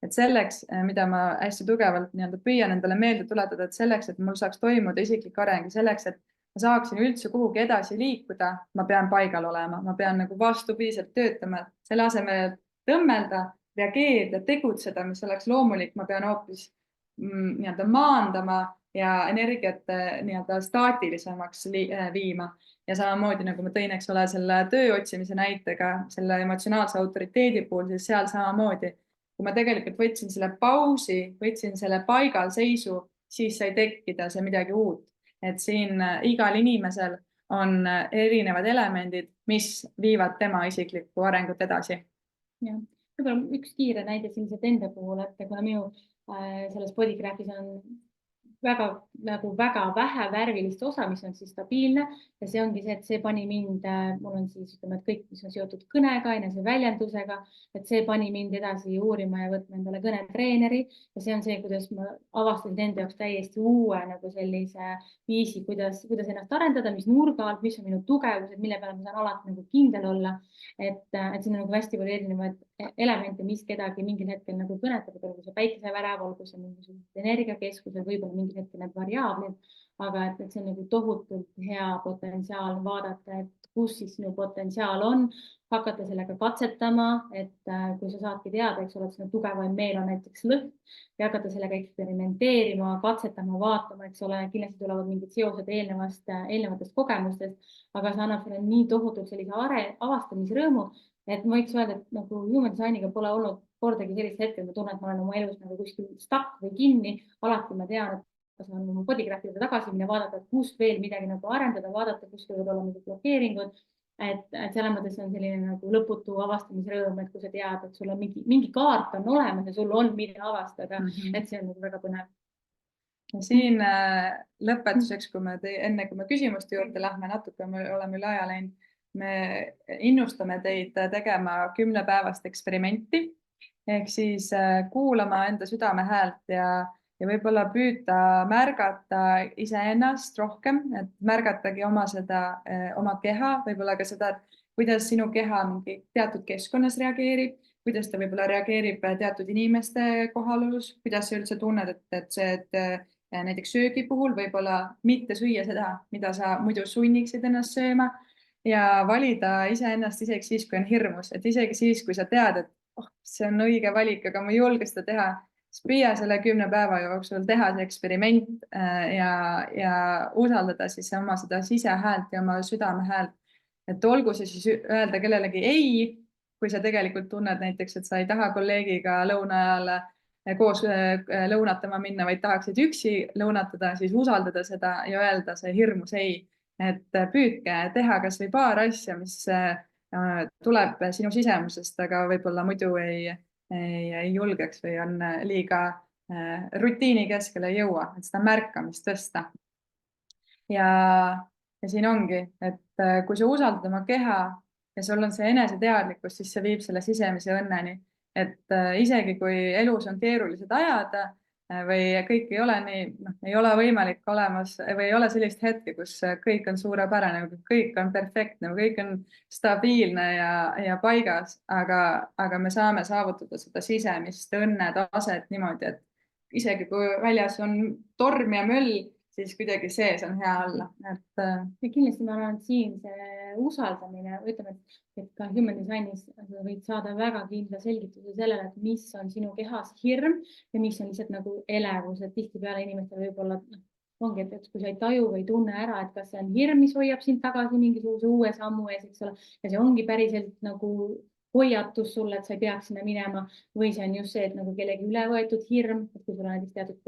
et selleks, mida ma hästi tugevalt nii-öelda püüan endale meelde tuletada, et selleks, et mul saaks toimuda isiklik areng, selleks, et ma saaksin üldse kuhugi edasi liikuda, ma pean paigal olema, ma pean nagu vastupidiselt töötama, selle asemel tõmmelda, reageerida, tegutseda, mis oleks loomulik, ma pean hoopis nii-öelda maandama ja energiat nii-öelda staatilisemaks viima. Ja samamoodi nagu ma tõin, eks ole, selle töö otsimise näitega, selle emotsionaalse autoriteedi puhul, siis seal samamoodi, kui ma tegelikult võtsin selle pausi, võtsin selle paigalseisu, siis sai tekkida see midagi uut. Et siin igal inimesel on erinevad elemendid, mis viivad tema isiklikku arengut edasi. Ja, võib-olla üks kiire näide selliselt enda puhul, et kuna minu selles bodygraphis on väga vähe värvilist osa, mis on siis stabiilne ja see ongi see, et see pani mind, mul on siis ütleme, et kõik, mis on seotud kõnega, eneseväljendusega, et see pani mind edasi uurima ja võtma endale kõnetreeneri ja see on see, kuidas ma avastasin enda jaoks täiesti uue nagu sellise viisi, kuidas ennast arendada, mis nurga alt, mis on minu tugevused, mille peale ma saan alati nagu kindel olla. Et siin on nagu hästi palju erinevaid elemente, mis kedagi mingil hetkel nagu kõnetab, olgu see päikesevärav, olgu see mingisugused energiakeskused, võib-olla mingil hetkel need variaablid, aga et see on nagu tohutult hea potentsiaal vaadata, et kus siis sinu potentsiaal on, hakata sellega katsetama, et kui sa saadki teada, eks ole, et sinu tugevaim meel on näiteks lõhn ja hakata sellega eksperimenteerima, katsetama, vaatama, eks ole, kindlasti tulevad mingid seosed eelnevatest kogemustest, aga see annab selle nii tohutult sellise avastamisrõõmu, et ma võiks öelda, et nagu human designiga pole olnud kordagi sellist hetkel, ma tunnen, et ma olen oma elus nagu kuskil stuck või kinni, alati ma tean, et saan oma bodygraph'ide tagasi minna, vaadata, et kust veel midagi nagu arendada, vaadata, kus võivad olla mingid blokeeringud. Et selles mõttes on selline nagu lõputu avastamisrõõm, et kui sa tead, et sul on mingi kaart on olemas ja sul on mida avastada, et see on nagu väga põnev. Ja siin lõpetuseks, enne kui me küsimuste juurde lähme, natuke me oleme üle aja läinud, me innustame teid tegema 10-päevast eksperimenti ehk siis kuulama enda südame häält ja võib-olla püüda märgata iseennast rohkem, et märgatagi oma keha, võib-olla ka seda, et kuidas sinu keha mingi teatud keskkonnas reageerib, kuidas ta võib-olla reageerib teatud inimeste kohalolus, kuidas sa üldse tunned, et näiteks söögi puhul võib-olla mitte süüa seda, mida sa muidu sunniksid ennast sööma ja valida iseennast isegi siis, kui on hirmus, et isegi siis, kui sa tead, et see on õige valik, aga ma ei julge seda teha, siis püüa selle 10 päeva jooksul teha see eksperiment ja usaldada siis oma seda sisehäält ja oma südame häält. Et olgu see siis öelda kellelegi ei, kui sa tegelikult tunned näiteks, et sa ei taha kolleegiga lõuna ajal koos lõunatama minna, vaid tahaksid üksi lõunatada, siis usaldada seda ja öelda see hirmus ei. Et püüdke teha kas või paar asja, mis tuleb sinu sisemusest, aga võib-olla muidu ei julgeks või on liiga rutiini keskele ei jõua, et seda märkamist tõsta. Ja siin ongi, et kui sa usaldad oma keha ja sul on see eneseteadlikkus, siis see viib selle sisemise õnneni. Et isegi kui elus on keerulised ajad või kõik ei ole nii, ei ole võimalik olemas või ei ole sellist hetke, kus kõik on suurepärane, kõik on perfektne, kõik on stabiilne ja paigas, aga me saame saavutada seda sisemist õnnetaset niimoodi, et isegi kui väljas on torm ja möll, siis kuidagi sees on hea olla. Ja kindlasti ma arvan, et siin see usaldamine, ütleme, et ka human designis võid saada väga kindla selgituse sellele, et mis on sinu kehas hirm ja mis on lihtsalt nagu elevus, et tihtipeale inimestel võib-olla ongi, et kui sa ei taju või tunne ära, et kas see on hirm, mis hoiab sind tagasi mingisuguse uue sammu ees, eks ole, ja see ongi päriselt nagu hoiatus sulle, et sa ei peaks sinna minema või see on just see, et nagu kellegi üle võetud hirm, et kui sul on näiteks teatud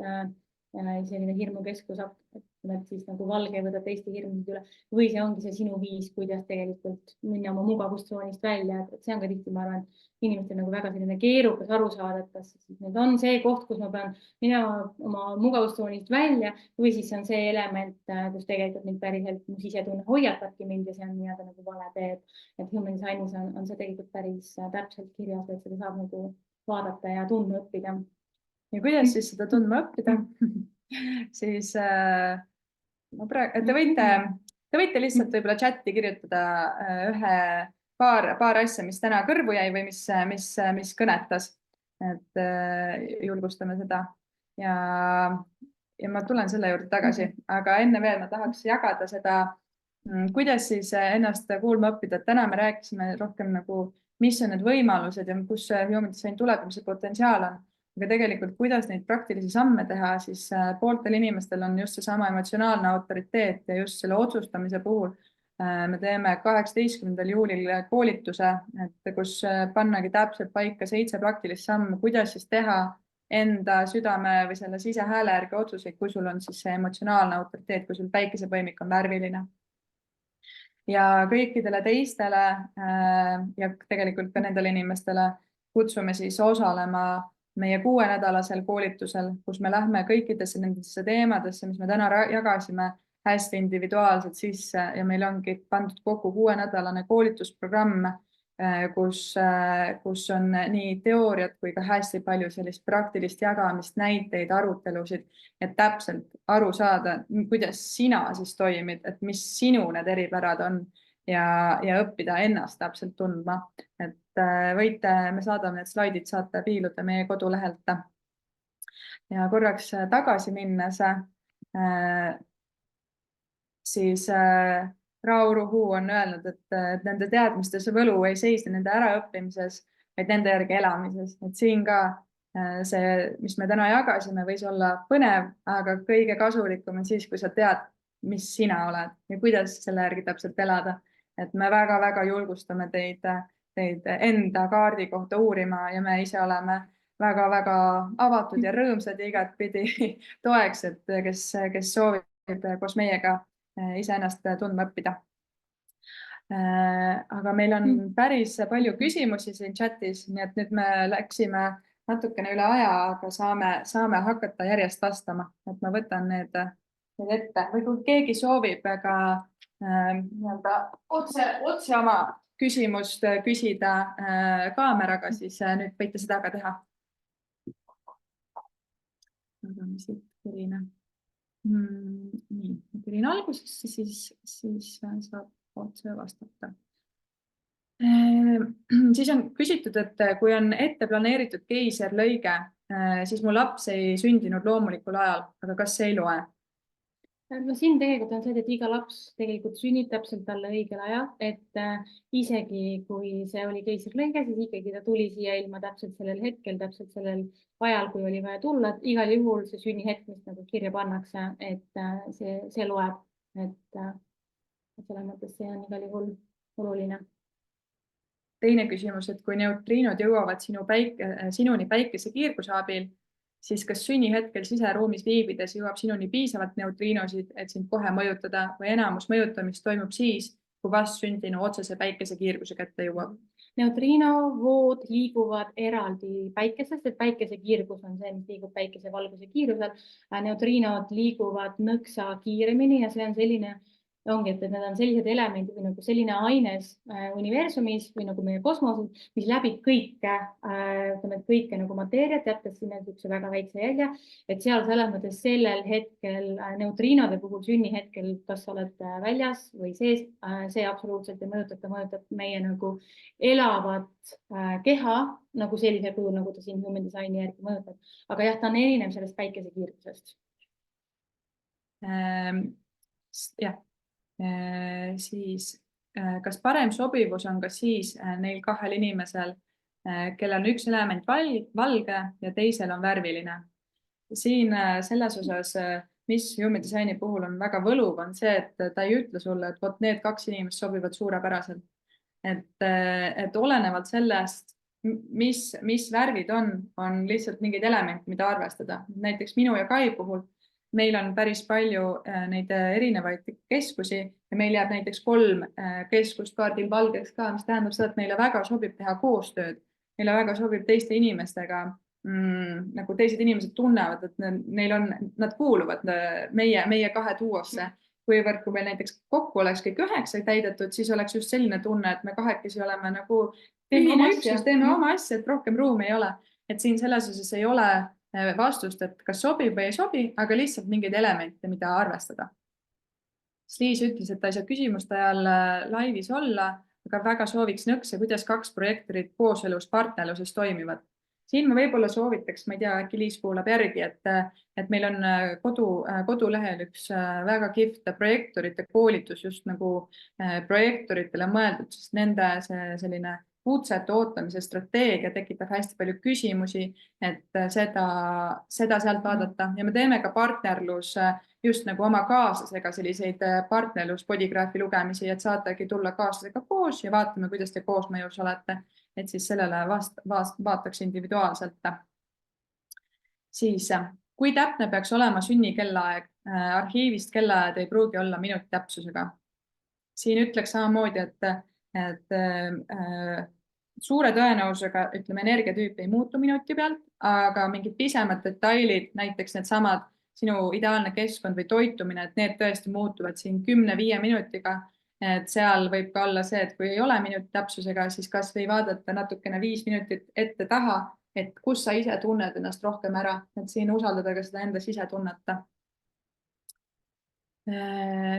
selline hirmukeskus, et siis nagu valge võtab teiste hirmusid üle või see ongi see sinu viis, kuidas tegelikult minna oma mugavustsoonist välja, et see on ka tihti, ma arvan, inimestel nagu väga selline keerukas aru saada, et kas siis nüüd on see koht, kus ma pean minema oma mugavustsoonist välja või siis on see element, kus tegelikult mind päriselt mu sisetunne hoiatabki mind ja see on nii-öelda nagu vale tee, et human designis on see tegelikult päris täpselt kirjas, et seda saab nagu vaadata ja tundma õppida. Ja kuidas siis seda tundma õppida? siis te võite lihtsalt võib-olla chati kirjutada paar asja, mis täna kõrvu jäi või mis kõnetas. Et julgustame seda ja ma tulen selle juurde tagasi, aga enne veel ma tahaks jagada seda, kuidas siis ennast kuulma õppida. Täna me rääkisime rohkem nagu, mis on need võimalused ja kus human design tuleb ja mis see potentsiaal on. Aga tegelikult, kuidas neid praktilisi samme teha, siis pooltel inimestel on just seesama emotsionaalne autoriteet ja just selle otsustamise puhul me teeme 18. juulil koolituse, kus pannagi täpselt paika 7 praktilist sammu, kuidas siis teha enda südame või selle sisehääle järgi otsuseid, kui sul on siis see emotsionaalne autoriteet, kui sul päikesepõimik on värviline. Ja kõikidele teistele ja tegelikult ka nendele inimestele kutsume siis osalema meie 6-nädalasel koolitusel, kus me lähme kõikidesse nendesse teemadesse, mis me täna jagasime hästi individuaalselt sisse ja meil ongi pandud kokku 6-nädalane koolitusprogramm, kus on nii teooriat kui ka hästi palju sellist praktilist jagamist, näiteid, arutelusid, et täpselt aru saada, kuidas sina siis toimid, et mis sinu need eripärad on ja õppida ennast täpselt tundma. Et võite, me saadame need slaidid, saate piiluda meie kodulehelt. Ja korraks tagasi minnes, siis Rauru on öelnud, et nende teadmistes võlu ei seisne nende äraõppimises, vaid nende järgi elamises. Et siin ka see, mis me täna jagasime, võis olla põnev, aga kõige kasulikum on siis, kui sa tead, mis sina oled ja kuidas selle järgi täpselt elada. Et me väga-väga julgustame teid enda kaardi kohta uurima ja me ise oleme väga-väga avatud ja rõõmsad ja igatpidi toeks, et kes soovib koos meiega iseennast tundma õppida. Aga meil on päris palju küsimusi siin chatis, nii et nüüd me läksime natukene üle aja, aga saame hakata järjest vastama, et ma võtan need ette või kui keegi soovib ka otse oma küsimust küsida kaameraga, siis nüüd võite seda ka teha. Võtame siit Kirina. Nii, Kirina algusesse, siis saab otse vastata. Siis on küsitud, et kui on ette planeeritud keisrilõige, siis mu laps ei sündinud loomulikul ajal, aga kas see ei loe? No siin tegelikult on see, et iga laps tegelikult sünnib täpselt talle õigel ajal, et isegi kui see oli keisrilõige, siis ikkagi ta tuli siia ilma täpselt sellel hetkel, täpselt sellel ajal, kui oli vaja tulla. Igal juhul see sünnihetk, mis nagu kirja pannakse, et see loeb, et selles mõttes see on igal juhul oluline. Teine küsimus, et kui neutriinod jõuavad sinuni päikese kiirguse abil, siis kas sünnihetkel siseruumis viibides jõuab sinuni piisavalt neutriinosid, et sind kohe mõjutada või enamus mõjutamist toimub siis, kui vastsündinu otsese päikese kiirguse kätte jõuab? Neutriinovood liiguvad eraldi päikesest, et päikese kiirgus on see, mis liigub päikese valguse kiirusel. Neutriinod liiguvad nõksa kiiremini ja see on selline ongi, et need on sellised elemendid või nagu selline aines universumis või nagu meie kosmoses, mis läbib kõike nagu mateeriat, jättes sinna üks väga väikse jälje, et seal selles mõttes sellel hetkel neutriinode puhul sünnihetkel, kas sa oled väljas või sees, see absoluutselt ei mõjuta, ta mõjutab meie nagu elavat keha nagu sellise kujul, nagu ta siin human designi järgi mõjutab. Aga jah, ta on erinev sellest päikese kiirgusest. Jah. Siis kas parem sobivus on kas siis neil kahel inimesel, kellel on üks element valge ja teisel on värviline. Siin selles osas, mis human designi puhul on väga võluv, on see, et ta ei ütle sulle, et vot need kaks inimest sobivad suurepäraselt. Et olenevalt sellest, mis värvid on lihtsalt mingid elemendid, mida arvestada. Näiteks minu ja Kai puhul meil on päris palju neid erinevaid keskusi ja meil jääb näiteks 3 keskust kaardil valgeks ka, mis tähendab seda, et meile väga sobib teha koostööd. Meile väga sobib teiste inimestega, nagu teised inimesed tunnevad, et neil on, nad kuuluvad meie 2 duosse. Kuivõrd, kui meil näiteks kokku oleks kõik 9 täidetud, siis oleks just selline tunne, et me 2 oleme nagu teeme oma asja, et rohkem ruumi ei ole. Et siin selles osas ei ole vastust, et kas sobib või ei sobi, aga lihtsalt mingeid elemente, mida arvestada. Liis ütles, et ta ei saa küsimuste ajal laivis olla, aga väga sooviks nõkse, kuidas 2 projektorit kooselus partnerluses toimivad. Siin ma võib-olla soovitaks, ma ei tea, äkki Liis kuulab järgi, et meil on kodulehel üks väga kihvt projektorite koolitus just nagu projektoritele mõeldud, sest nende selline kutsete ootamise strateegia tekitab hästi palju küsimusi, et seda sealt vaadata ja me teeme ka partnerlus just nagu oma kaaslasega selliseid partnerlus bodygraafi lugemisi, et saategi tulla kaaslasega koos ja vaatame, kuidas te koosmõjus olete. Et siis sellele vaataks individuaalselt. Siis, kui täpne peaks olema sünnikellaaeg? Arhiivist kellaajad ei pruugi olla minuti täpsusega. Siin ütleks samamoodi, et suure tõenäosusega, ütleme, energiatüüp ei muutu minuti pealt, aga mingid pisemad detailid, näiteks needsamad sinu ideaalne keskkond või toitumine, et need tõesti muutuvad siin 10-5 minutiga. Et seal võib ka olla see, et kui ei ole minuti täpsusega, siis kas või vaadata natukene 5 minutit ette taha, et kus sa ise tunned ennast rohkem ära, et siin usaldada ka seda enda sisetunneta.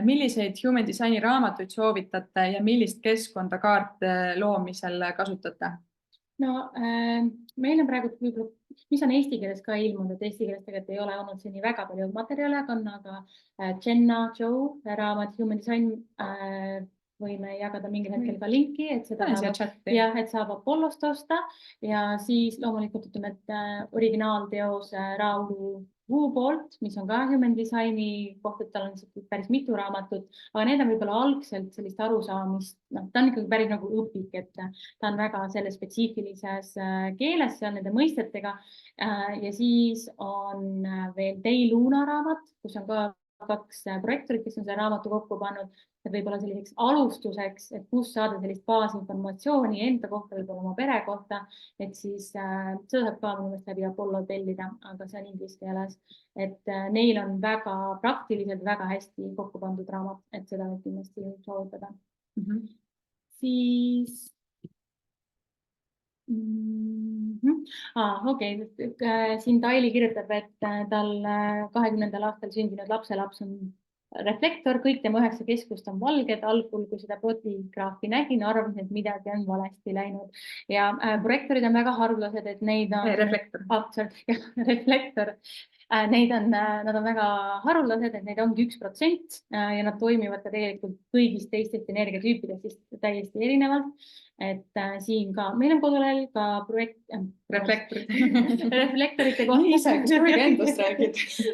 Milliseid human designi raamatuid soovitate ja millist keskkonda kaarte loomisel kasutate? No meil on praegu võib-olla, mis on eesti keeles ka ilmunud, et eesti keeles tegelikult ei ole olnud seni väga palju materjale, aga Jenna Joe raamat Human Design võime jagada mingil hetkel ka linki, et seda saab Apollost osta ja siis loomulikult ütleme, et originaalteos Raulu Vuu poolt, mis on ka Human Designi koht, et tal on päris mitu raamatut, aga need on võib-olla algselt sellist arusaamist, ta on ikkagi päris nagu õpik, et ta on väga selles spetsiifilises keeles seal nende mõistetega ja siis on veel Dei Luna raamat, kus on ka 2 projektorit, kes on selle raamatu kokku pannud, et võib-olla selliseks alustuseks, et kus saada sellist baasinformatsiooni enda kohta, võib-olla oma pere kohta, et siis seda saab ka minu meelest läbi Apollo tellida, aga see on inglise keeles, et neil on väga praktiliselt väga hästi kokku pandud raamat, et seda võib kindlasti soovitada. Siis siin Taili kirjutab, et tal 20. aastal sündinud lapselaps on reflektor, kõik tema 9 keskust on valged. Algul, kui seda bodygraafi nägin, arvasin, et midagi on valesti läinud. Ja projektorid on väga harvlased, et neid on... Reflektor. Nad on väga harvlased, et neid ongi 1% ja nad toimivad ka tegelikult kõigist teistest energiatüüpidest täiesti erinevalt. Et siin ka, meil on kodulehel ka projekt... Reflektorite kohta.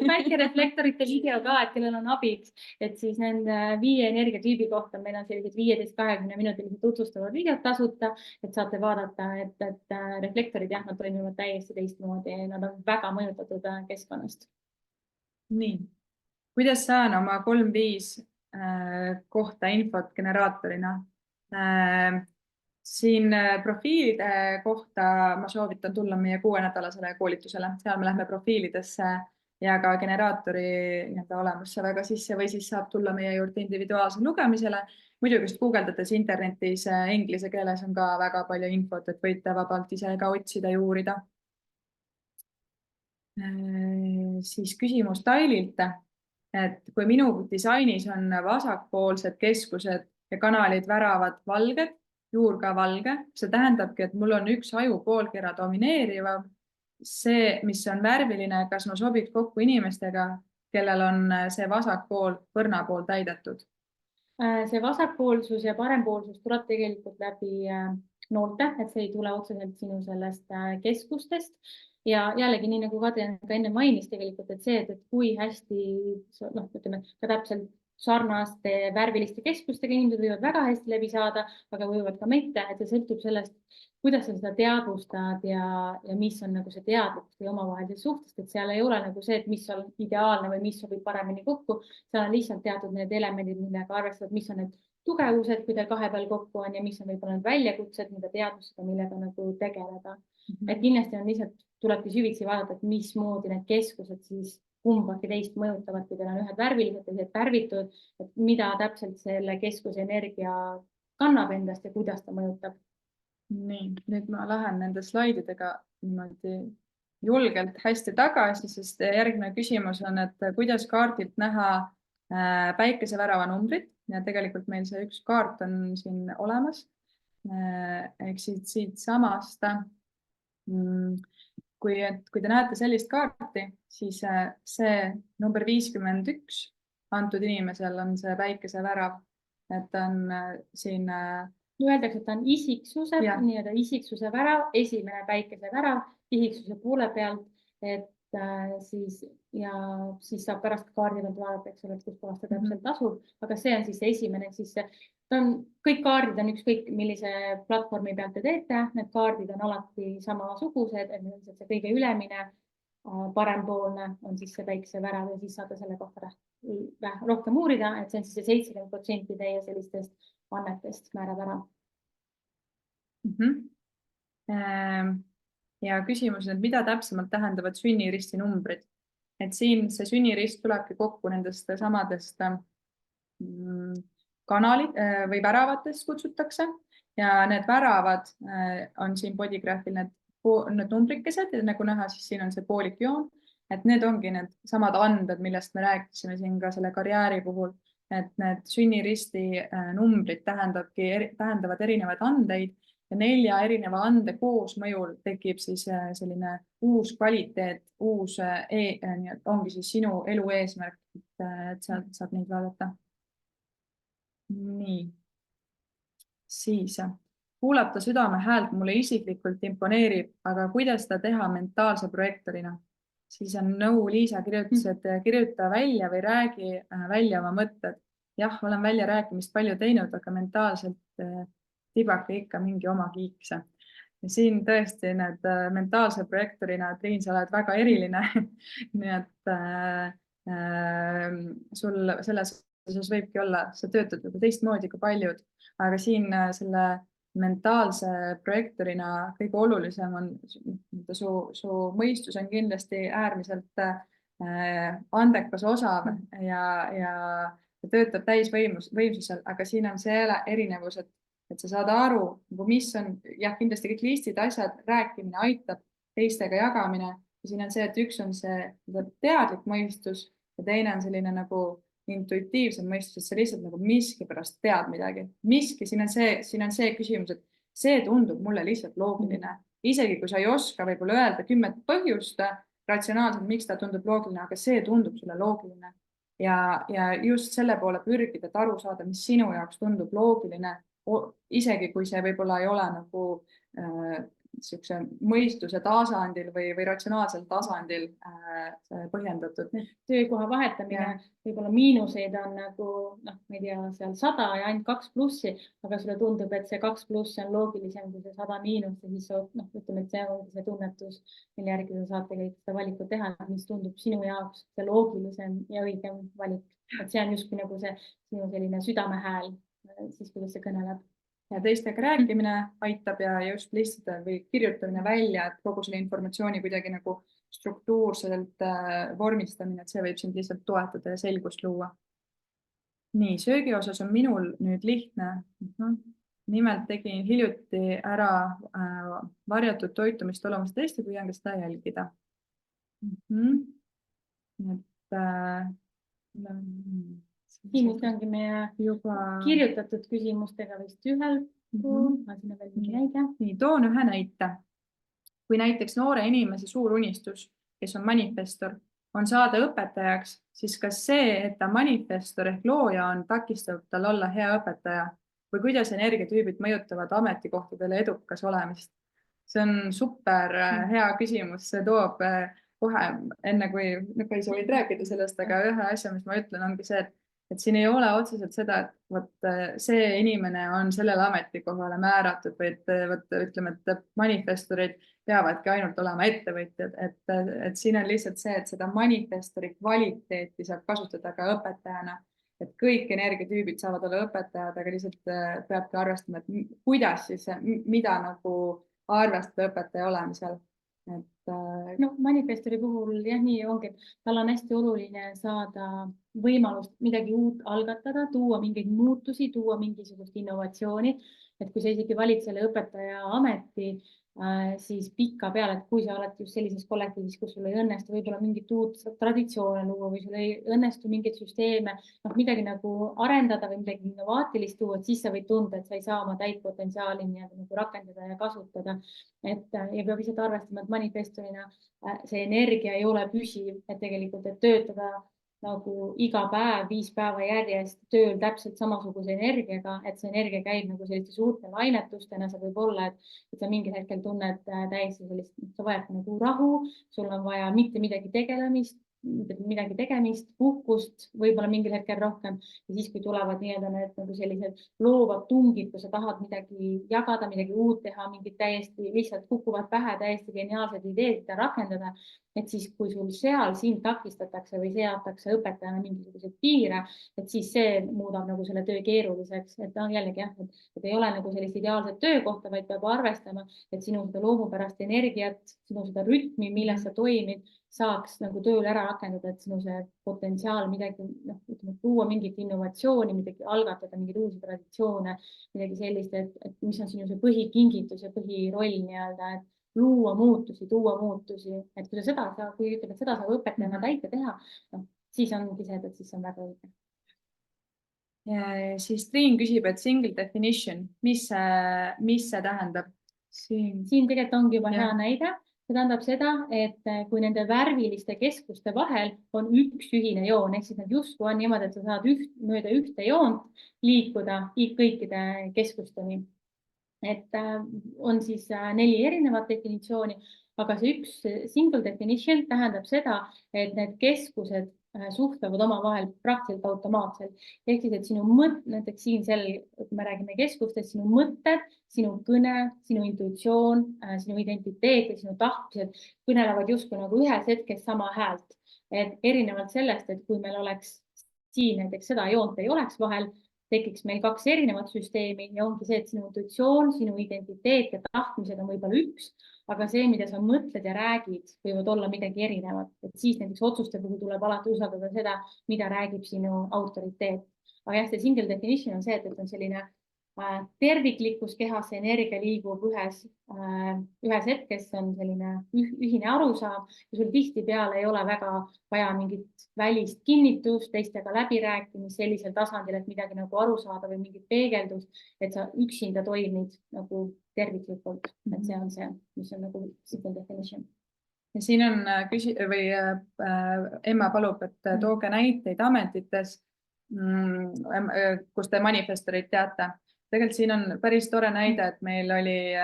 Väike reflektorite video ka, et kellel on abiks, et siis nende 5 energiatüübi kohta meil on sellised 15-20 minutilise tutvustavad videod tasuta, et saate vaadata, et reflektorid nad toimivad täiesti teistmoodi ja nad on väga mõjutatud keskkonnast. Nii, kuidas saan oma 3-5 kohta infot generaatorina? Siin profiilide kohta ma soovitan tulla meie 6-nädalasele koolitusele. Seal me lähme profiilidesse ja ka generaatori olemusse väga sisse või siis saab tulla meie juurde individuaalsele lugemisele. Muidugi just guugeldades internetis inglise keeles on ka väga palju infot, et võite vabalt ise ka otsida ja uurida. Siis küsimus Taililt, et kui minu disainis on vasakpoolsed keskused ja kanalid väravad valged, juur ka valge, see tähendabki, et mul on üks aju poolkera domineeriva, see, mis on värviline, kas ma sobiks kokku inimestega, kellel on see vasakpool, põrnapool täidetud? See vasakpoolsus ja parempoolsus tuleb tegelikult läbi noolte, et see ei tule otseselt sinu sellest keskustest. Ja jällegi, nii nagu Kadri ka enne mainis tegelikult, et see, et kui hästi, ütleme, ka täpselt sarnaste värviliste keskustega inimesed võivad väga hästi läbi saada, aga võivad ka mitte, et see sõltub sellest, kuidas sa seda teadvustad ja mis on nagu see teadlikkus või omavahelisest suhtest, et seal ei ole nagu see, et mis on ideaalne või mis sobib paremini kokku. seal on lihtsalt teatud need elemendid, millega arvestavad, mis on need tugevused, kui teil kahe peal kokku on ja mis on võib-olla need väljakutsed, mida teadvustada, millega nagu tegeleda. Et kindlasti on lihtsalt, tulebki süvitsi vaadata, et mismoodi need keskused siis kumbagi teist mõjutavad, kui teil on ühed värvilised, teised värvitud, et mida täpselt selle keskuse energia kannab endast ja kuidas ta mõjutab. Nii, nüüd ma lähen nende slaididega niimoodi julgelt hästi tagasi, sest järgmine küsimus on, et kuidas kaardilt näha päikesevärava numbrid ja tegelikult meil see üks kaart on siin olemas. Ehk siit samast. Kui te näete sellist kaarti, siis see number 51 antud inimesel on see päikesevärav, et on siin Öeldakse, et ta on isiksuse, nii-öelda isiksuse värav, esimene päikesevärav isiksuse poole pealt, et siis saab pärast kaardi pealt vaadata, eks ole, et kus kohast ta täpselt asub, aga see on siis see esimene, siis kõik kaardid on ükskõik, millise platvormi pealt te teete, need kaardid on alati samasugused, et see kõige ülemine parempoolne on siis see päikesevärav ja siis saate selle kohta rohkem uurida, et see on siis see 70% teie sellistest annetest määrab ära. Ja küsimus on, et mida täpsemalt tähendavad sünniristi numbrid? Et siin see sünnirist tulebki kokku nendest samadest kanalid või väravatest kutsutakse ja need väravad on siin bodygraphil need numbrikesed ja nagu näha, siis siin on see poolik joon, et need ongi need samad anded, millest me rääkisime siin ka selle karjääri puhul. Et need sünniristi numbrid tähendavad erinevaid andeid ja 4 erineva ande koosmõjul tekib siis selline uus kvaliteet, ongi siis sinu elu eesmärk, et sealt saab neid vaadata. Nii. Siis kuulata südame häält mulle isiklikult imponeerib, aga kuidas seda teha mentaalse projektorina? Siis on nõu Liisa kirjutas, et kirjuta välja või räägi välja oma mõtted. Jah, olen väljarääkimist palju teinud, aga mentaalselt tibake ikka mingi oma kiikse. Ja siin tõesti need mentaalse projektorina, Triin, sa oled väga eriline. Nii et sul selles osas võibki olla, sa töötad teistmoodi kui paljud, aga siin selle mentaalse projektorina kõige olulisem on su mõistus on kindlasti äärmiselt andekas osav ja töötab täisvõimsusel, aga siin on see erinevus, et sa saad aru, mis on, jah, kindlasti kõik listid, asjad, rääkimine aitab, teistega jagamine ja siin on see, et üks on see teadlik mõistus ja teine on selline nagu intuitiivsem mõistus, et sa lihtsalt nagu miski pärast tead midagi. Miski, siin on see küsimus, et see tundub mulle lihtsalt loogiline. Isegi kui sa ei oska võib-olla öelda 10 põhjust ratsionaalselt, miks ta tundub loogiline, aga see tundub sulle loogiline. Ja just selle poole pürgida, et aru saada, mis sinu jaoks tundub loogiline, isegi kui see võib-olla ei ole nagu niisuguse mõistuse tasandil või ratsionaalsel tasandil põhjendatud. Töökoha vahetamine, võib-olla miinuseid on nagu, ma ei tea, seal 100 ja ainult 2 plussi, aga sulle tundub, et see 2 pluss on loogilisem kui see 100 miinus ja siis ütleme, et see on see tunnetus, mille järgi te saate kõik seda valikut teha, mis tundub sinu jaoks see loogilisem ja õigem valik. Et see on justkui nagu see sinu selline südamehääl, siis kuidas see kõneleb. Ja teistega rääkimine aitab ja just lihtsalt või kirjutamine välja, et kogu selle informatsiooni kuidagi nagu struktuurselt vormistamine, et see võib sind lihtsalt toetada ja selgust luua. Nii, söögi osas on minul nüüd lihtne. Nimelt tegin hiljuti ära varjatud toitumist olemas testi, püüan ka seda jälgida. Kindlasti ongi meie juba kirjutatud küsimustega vist ühel pool. Nii, toon ühe näite. Kui näiteks noore inimese suur unistus, kes on manifestor, on saada õpetajaks, siis kas see, et ta manifestor ehk looja on, takistab tal olla hea õpetaja või kuidas energiatüübid mõjutavad ametikohtadele edukas olemist? See on super hea küsimus, see toob kohe enne kui sa võid rääkida sellest, aga ühe asja, mis ma ütlen, ongi see, et siin ei ole otseselt seda, et vot see inimene on sellele ametikohale määratud või et vot ütleme, et manifestorid peavadki ainult olema ettevõtjad, et siin on lihtsalt see, et seda manifestori kvaliteeti saab kasutada ka õpetajana, et kõik energiatüübid saavad olla õpetajad, aga lihtsalt peabki arvestama, et kuidas siis, mida nagu arvestada õpetaja olemisel. No manifestori puhul jah, nii ongi, et tal on hästi oluline saada võimalust midagi uut algatada, tuua mingeid muutusi, tuua mingisugust innovatsiooni, et kui sa isegi valid selle õpetaja ameti, siis pikapeale, et kui sa oled just sellises kollektiivis, kus sul ei õnnestu võib-olla mingit uut traditsioone luua või sul ei õnnestu mingeid süsteeme, midagi nagu arendada või midagi innovaatilist tuua, et siis sa võid tunda, et sa ei saa oma täit potentsiaali nagu rakendada ja kasutada. Ja peab lihtsalt arvestama, et manifestorina see energia ei ole püsiv, et tegelikult, et töötada nagu iga päev 5 päeva järjest tööl täpselt samasuguse energiaga, et see energia käib nagu selliste suurte lainetustena, see võib olla, et sa mingil hetkel tunned täiesti sellist, sa vajad nagu rahu, sul on vaja mitte midagi tegemist, puhkust, võib-olla mingil hetkel rohkem ja siis, kui tulevad nii-öelda need nagu sellised loovad tungid, kui sa tahad midagi jagada, midagi uut teha, mingid täiesti lihtsalt kukuvad pähe täiesti geniaalsed ideed, mida rakendada, et siis, kui sul seal sind takistatakse või seatakse õpetajana mingisuguseid piire, et siis see muudab nagu selle töö keeruliseks, et jällegi jah, et ei ole nagu sellist ideaalset töökohta, vaid peab arvestama, et sinu seda loomupärast energiat, sinu seda rütmi, milles sa toimid, saaks nagu tööl ära rakendada, et sinu see potentsiaal midagi, ütleme, tuua mingit innovatsiooni, midagi algatada, mingeid uusi traditsioone, midagi sellist, et mis on sinu see põhikingitus ja põhiroll nii-öelda, et luua muutusi, tuua muutusi, et kui sa seda, kui ütleb, et seda saab õpetajana täita teha, siis ongi see, et siis on väga õige. Ja siis Triin küsib, et single definition, mis see tähendab? Siin tegelikult ongi juba hea näide. See tähendab seda, et kui nende värviliste keskuste vahel on üks ühine joon, ehk siis need justkui on niimoodi, et sa saad mööda ühte joont liikuda kõikide keskusteni. Et on siis 4 erinevat definitsiooni, aga see üks single definition tähendab seda, et need keskused suhtlevad omavahel praktiliselt automaatselt. Ehk siis, et sinu näiteks siin kui me räägime keskustest, sinu mõtted, sinu kõne, sinu intuitsioon, sinu identiteet ja sinu tahtmised kõnelevad justkui nagu ühes hetkes sama häält. Et erinevalt sellest, et kui meil oleks siin näiteks seda joont ei oleks vahel, tekiks meil 2 erinevat süsteemi ja ongi see, et sinu intuitsioon, sinu identiteet ja tahtmised on võib-olla üks, aga see, mida sa mõtled ja räägid, võivad olla midagi erinevat. Et siis näiteks otsuste puhul tuleb alati usaldada seda, mida räägib sinu autoriteet. Aga jah, see single definition on see, et on selline terviklikkus kehas, see energia liigub ühes hetkes, see on selline ühine arusaam ja sul tihtipeale ei ole väga vaja mingit välist kinnitust, teistega läbirääkimist sellisel tasandil, et midagi nagu aru saada või mingit peegeldust, et sa üksinda toimid nagu terviklikult, et see on see, mis on nagu single definition. Ja siin on Emma palub, et tooge näiteid ametites, kus te manifestorid teate. Tegelikult siin on päris tore näide, et meil oli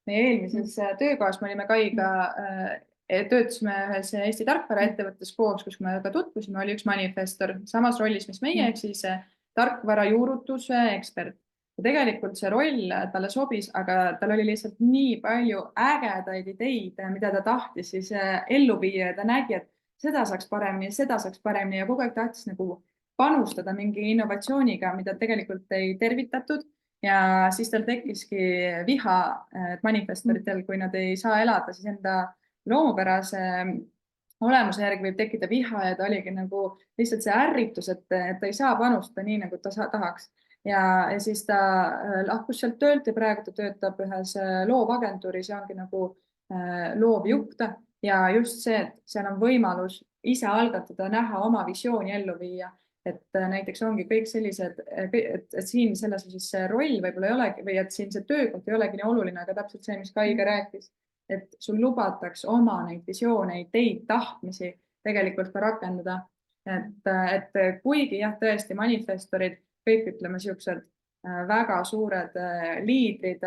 meie eelmises töökohas, me olime Kaiga, töötasime ühes Eesti tarkvara ettevõttes koos, kus me ka tutvusime, oli üks manifestor samas rollis, mis meie, ehk siis tarkvara juurutuse ekspert. Ja tegelikult see roll talle sobis, aga tal oli lihtsalt nii palju ägedaid ideid, mida ta tahtis siis ellu viia ja ta nägi, et seda saaks paremini ja kogu aeg tahtis nagu panustada mingi innovatsiooniga, mida tegelikult ei tervitatud. Ja siis tal tekkiski viha manifestoritel, kui nad ei saa elada, siis enda loomupärase olemuse järgi võib tekkida viha ja ta oligi nagu lihtsalt see ärritus, et ta ei saa panustada nii, nagu ta tahaks. Ja siis ta lahkus sealt töölt ja praegu ta töötab ühes loovagentuuris ja ongi nagu loovjuht ja just see, et seal on võimalus ise algatada, näha oma visiooni ellu viia. Et näiteks ongi kõik sellised, et siin selles siis see roll võib-olla ei olegi või et siin see töökoht ei olegi nii oluline, aga täpselt see, mis Kaiga rääkis, et sul lubataks oma neid visioone, ideid, tahtmisi tegelikult ka rakendada. Et kuigi jah, tõesti manifestorid, kõik ütleme siuksed väga suured liidrid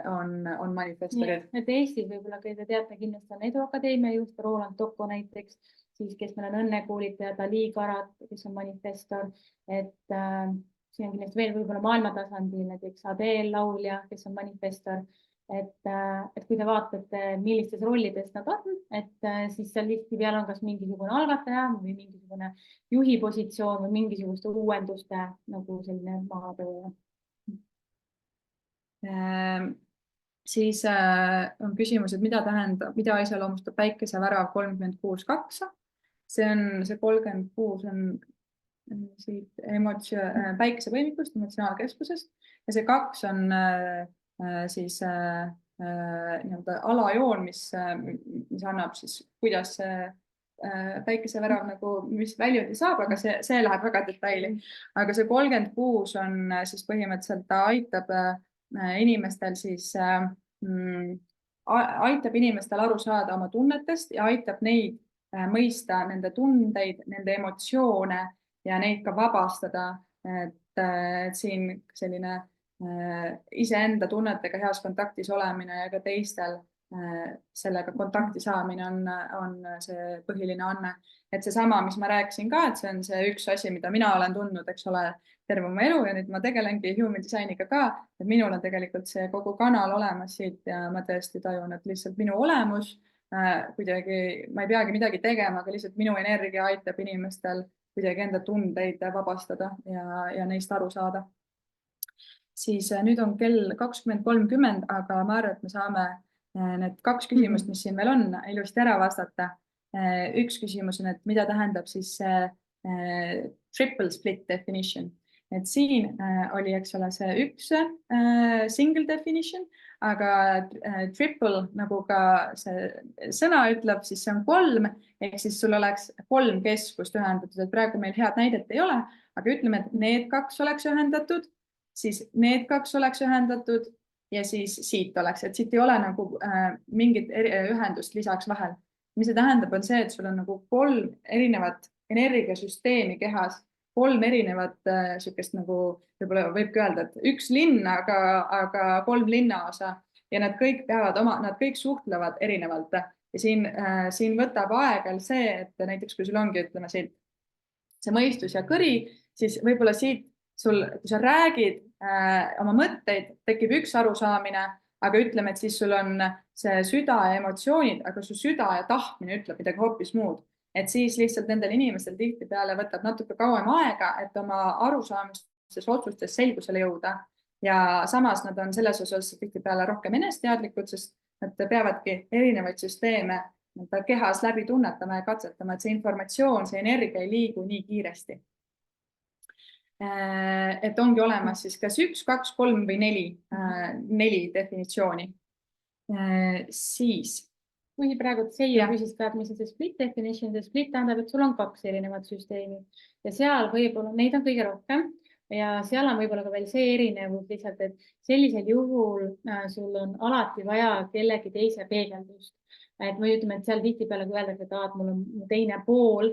on manifestorid. Et Eestis võib-olla, kui te teate, kindlasti on Edu Akadeemia juht Roland Tocco näiteks. siis kes meil on õnnekoolitaja, Dali Karat, kes on manifestor, et siin on kindlasti veel võib-olla maailmatasandil näiteks Adele laulja, kes on manifestor, et kui te vaatate, millistes rollides nad on, et siis seal tihtipeale on kas mingisugune algataja või mingisugune juhi positsioon või mingisuguste uuenduste nagu selline maatöö. Siis on küsimus, et mida iseloomustab päikesevärav 36.2. See 36 on siit päikesevõimikust, emotsionaalkeskusest ja see 2 on siis nii-öelda alajoon, mis annab siis, kuidas päikesevärav nagu, mis väljundi saab, aga see läheb väga detaili. Aga see 36 on siis põhimõtteliselt, ta aitab inimestel siis aitab inimestel aru saada oma tunnetest ja aitab neid mõista nende tundeid, nende emotsioone ja neid ka vabastada, et siin selline iseenda tunnetega heas kontaktis olemine ja ka teistel sellega kontakti saamine on see põhiline anne. Et seesama, mis ma rääkisin ka, et see on see üks asi, mida mina olen tundnud, eks ole, terve oma elu ja nüüd ma tegelengi human designiga ka, et minul on tegelikult see kogu kanal olemas siit ja ma tõesti tajun, et lihtsalt minu olemus kuidagi, ma ei peagi midagi tegema, aga lihtsalt minu energia aitab inimestel kuidagi enda tundeid vabastada ja neist aru saada. Siis nüüd on kell 20.30, aga ma arvan, et me saame need 2 küsimust, mis siin veel on, ilusti ära vastata. Üks küsimus on, et mida tähendab siis triple split definition. Et siin oli, eks ole, see üks single definition, aga triple, nagu ka see sõna ütleb, siis see on 3, ehk siis sul oleks 3 keskust ühendatud, et praegu meil head näidet ei ole, aga ütleme, et need 2 oleks ühendatud, siis need 2 oleks ühendatud ja siis siit oleks, et siit ei ole nagu mingit ühendust lisaks vahel. Mis see tähendab, on see, et sul on nagu 3 erinevat energiasüsteemi kehas, 3 erinevat sükest nagu, võib-olla võibki öelda, et üks linn, aga 3 linnaosa ja nad kõik nad kõik suhtlevad erinevalt ja siin võtab aega see, et näiteks kui sul ongi, ütleme siit see mõistus ja kõri, siis võib-olla siit sul, kui sa räägid oma mõtteid, tekib üks arusaamine, aga ütleme, et siis sul on see süda ja emotsioonid, aga su süda ja tahtmine ütleb midagi hoopis muud. Et siis lihtsalt nendel inimestel tihtipeale võtab natuke kauem aega, et oma arusaamistes otsustes selgusele jõuda. Ja samas nad on selles osas tihtipeale rohkem enesteadlikud, sest nad peavadki erinevaid süsteeme kehas läbi tunnetama ja katsetama, et see informatsioon, see energia ei liigu nii kiiresti. Et ongi olemas siis kas 1, 2, 3 või 4 definitsiooni. Siis. Kui praegu Seia küsis ka, et mis on see split definition, see split tähendab, et sul on 2 erinevat süsteemi ja seal võib-olla neid on kõige rohkem ja seal on võib-olla ka veel see erinevus lihtsalt, et sellisel juhul sul on alati vaja kellegi teise peegeldust. Et või ütleme, et seal tihtipeale, kui öeldakse, et mul on teine pool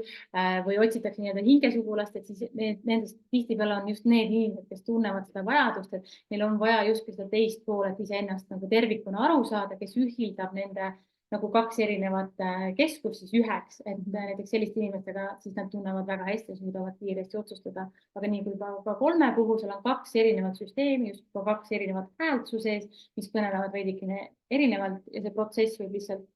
või otsitakse nii-öelda hingesugulast, et siis nendest tihtipeale on just need inimesed, kes tunnevad seda vajadust, et neil on vaja justkui seda teist poolet iseennast nagu tervikuna aru saada, kes ühildab nende nagu 2 erinevat keskust siis üheks, et näiteks selliste inimestega siis nad tunnevad väga hästi ja suudavad kiiresti otsustada. Aga nii kui ka 3 puhul seal on 2 erinevat süsteemi, just 2 erinevat häält su sees, mis kõnelevad veidikene erinevalt ja see protsess võib lihtsalt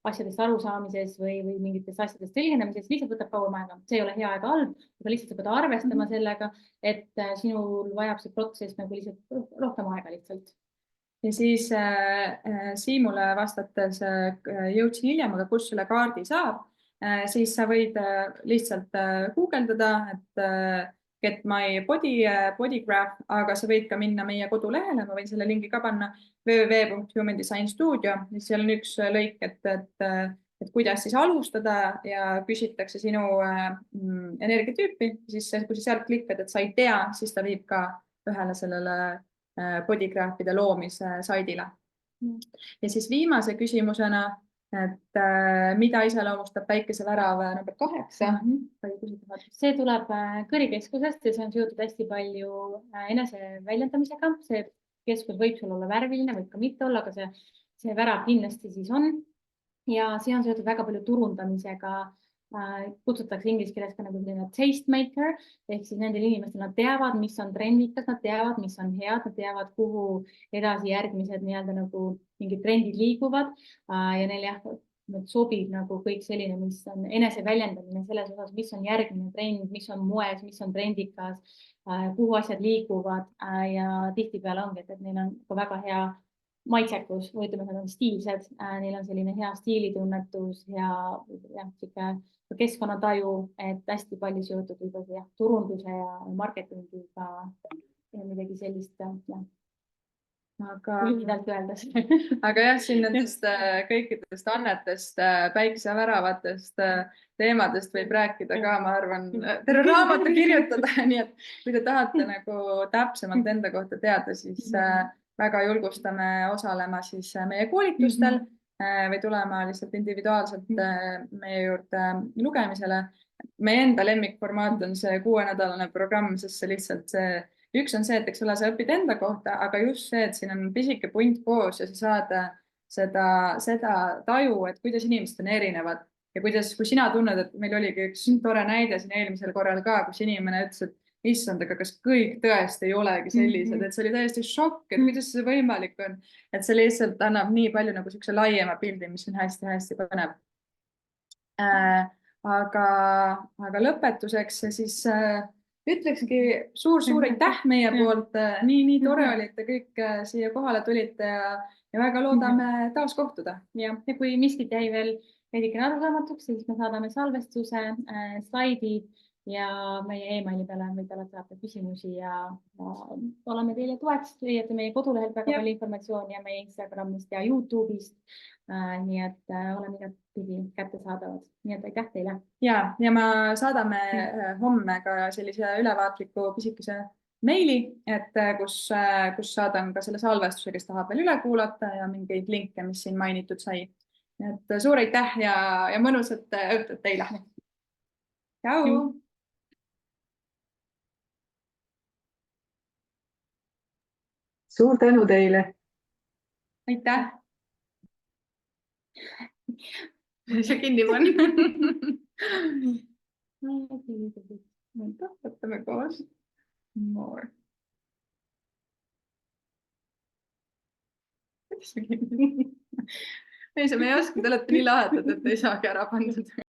asjadest arusaamises või mingitest asjadest tõlgendamises lihtsalt võtab kauem aega. See ei ole hea ega halb, aga lihtsalt sa pead arvestama sellega, et sinul vajab see protsess nagu lihtsalt rohkem aega lihtsalt. Ja siis Siimule vastates jõudsin hiljem, aga kus selle kaardi saab, siis sa võid lihtsalt guugeldada, et get my body graph, aga sa võid ka minna meie kodulehele, ma võin selle lingi ka panna www.humandesignstudio, seal on üks lõik, et kuidas siis alustada ja küsitakse sinu energiatüüpi, siis kui sa sealt klikkad, et sa ei tea, siis ta viib ka ühele sellele bodygraphide loomise saidile. Ja siis viimase küsimusena, et mida iseloomustab päikesevärav number 8? See tuleb kõrikeskusest ja see on seotud hästi palju eneseväljendamisega. See keskus võib sul olla värviline, võib ka mitte olla, aga see värav kindlasti siis on. Ja see on seotud väga palju turundamisega kutsutakse inglise keeles ka nagu selline tastemaker ehk siis nendel inimestel, nad teavad, mis on trendikas, nad teavad, mis on head, nad teavad, kuhu edasi järgmised nii-öelda nagu mingid trendid liiguvad ja neil jah, sobib nagu kõik selline, mis on eneseväljendamine selles osas, mis on järgmine trend, mis on moes, mis on trendikas, kuhu asjad liiguvad ja tihtipeale ongi, et neil on ka väga hea maitsekus või ütleme, et nad on stiilsed, neil on selline hea stiilitunnetus ja sihuke keskkonnataju, et hästi palju seotud juba turunduse ja marketingiga ja midagi sellist. aga lühidalt öeldes aga jah, siin nendest kõikidest annetest, päikeseväravatest teemadest võib rääkida ka, ma arvan, terve raamatu kirjutada, nii et kui te tahate nagu täpsemalt enda kohta teada, siis väga julgustame osalema siis meie koolitustel või tulema lihtsalt individuaalselt meie juurde lugemisele. Meie enda lemmikformaat on see 6-nädalane programm, sest see lihtsalt üks on see, et eks ole, sa õpid enda kohta, aga just see, et siin on pisike punt koos ja sa saad seda taju, et kuidas inimesed on erinevad ja kuidas, kui sina tunned, et meil oligi üks tore näide siin eelmisel korral ka, kus inimene ütles, et issand, aga kas kõik tõesti ei olegi sellised, et see oli täiesti šokk, et kuidas see võimalik on, et see lihtsalt annab nii palju nagu siukse laiema pildi, mis on hästi-hästi põnev. Aga lõpetuseks siis ütlekski suur-suur aitäh meie poolt. Nii tore oli, et te kõik siia kohale tulite ja väga loodame taas kohtuda. Ja kui miskit jäi veel veidikene arusaamatuks, siis me saadame salvestuse, slaidid ja meie emaili peale võite alati saata küsimusi ja oleme teile toeks. Leiate meie kodulehelt väga palju informatsiooni ja meie Instagramist ja Youtube'ist. Nii et oleme igatpidi kättesaadavad. Nii et aitäh teile. Ja me saadame homme ka sellise ülevaatliku pisikese meili, et kus saadan ka selle salvestuse, kes tahab veel üle kuulata ja mingeid linke, mis siin mainitud sai. Et suur aitäh ja mõnusat õhtut teile. Tšau! Suur tänu teile. Aitäh. See kinni panna. Võtame koos. More. Ei, me ei oska, te olete nii lahedad, et ei saagi ära pandud.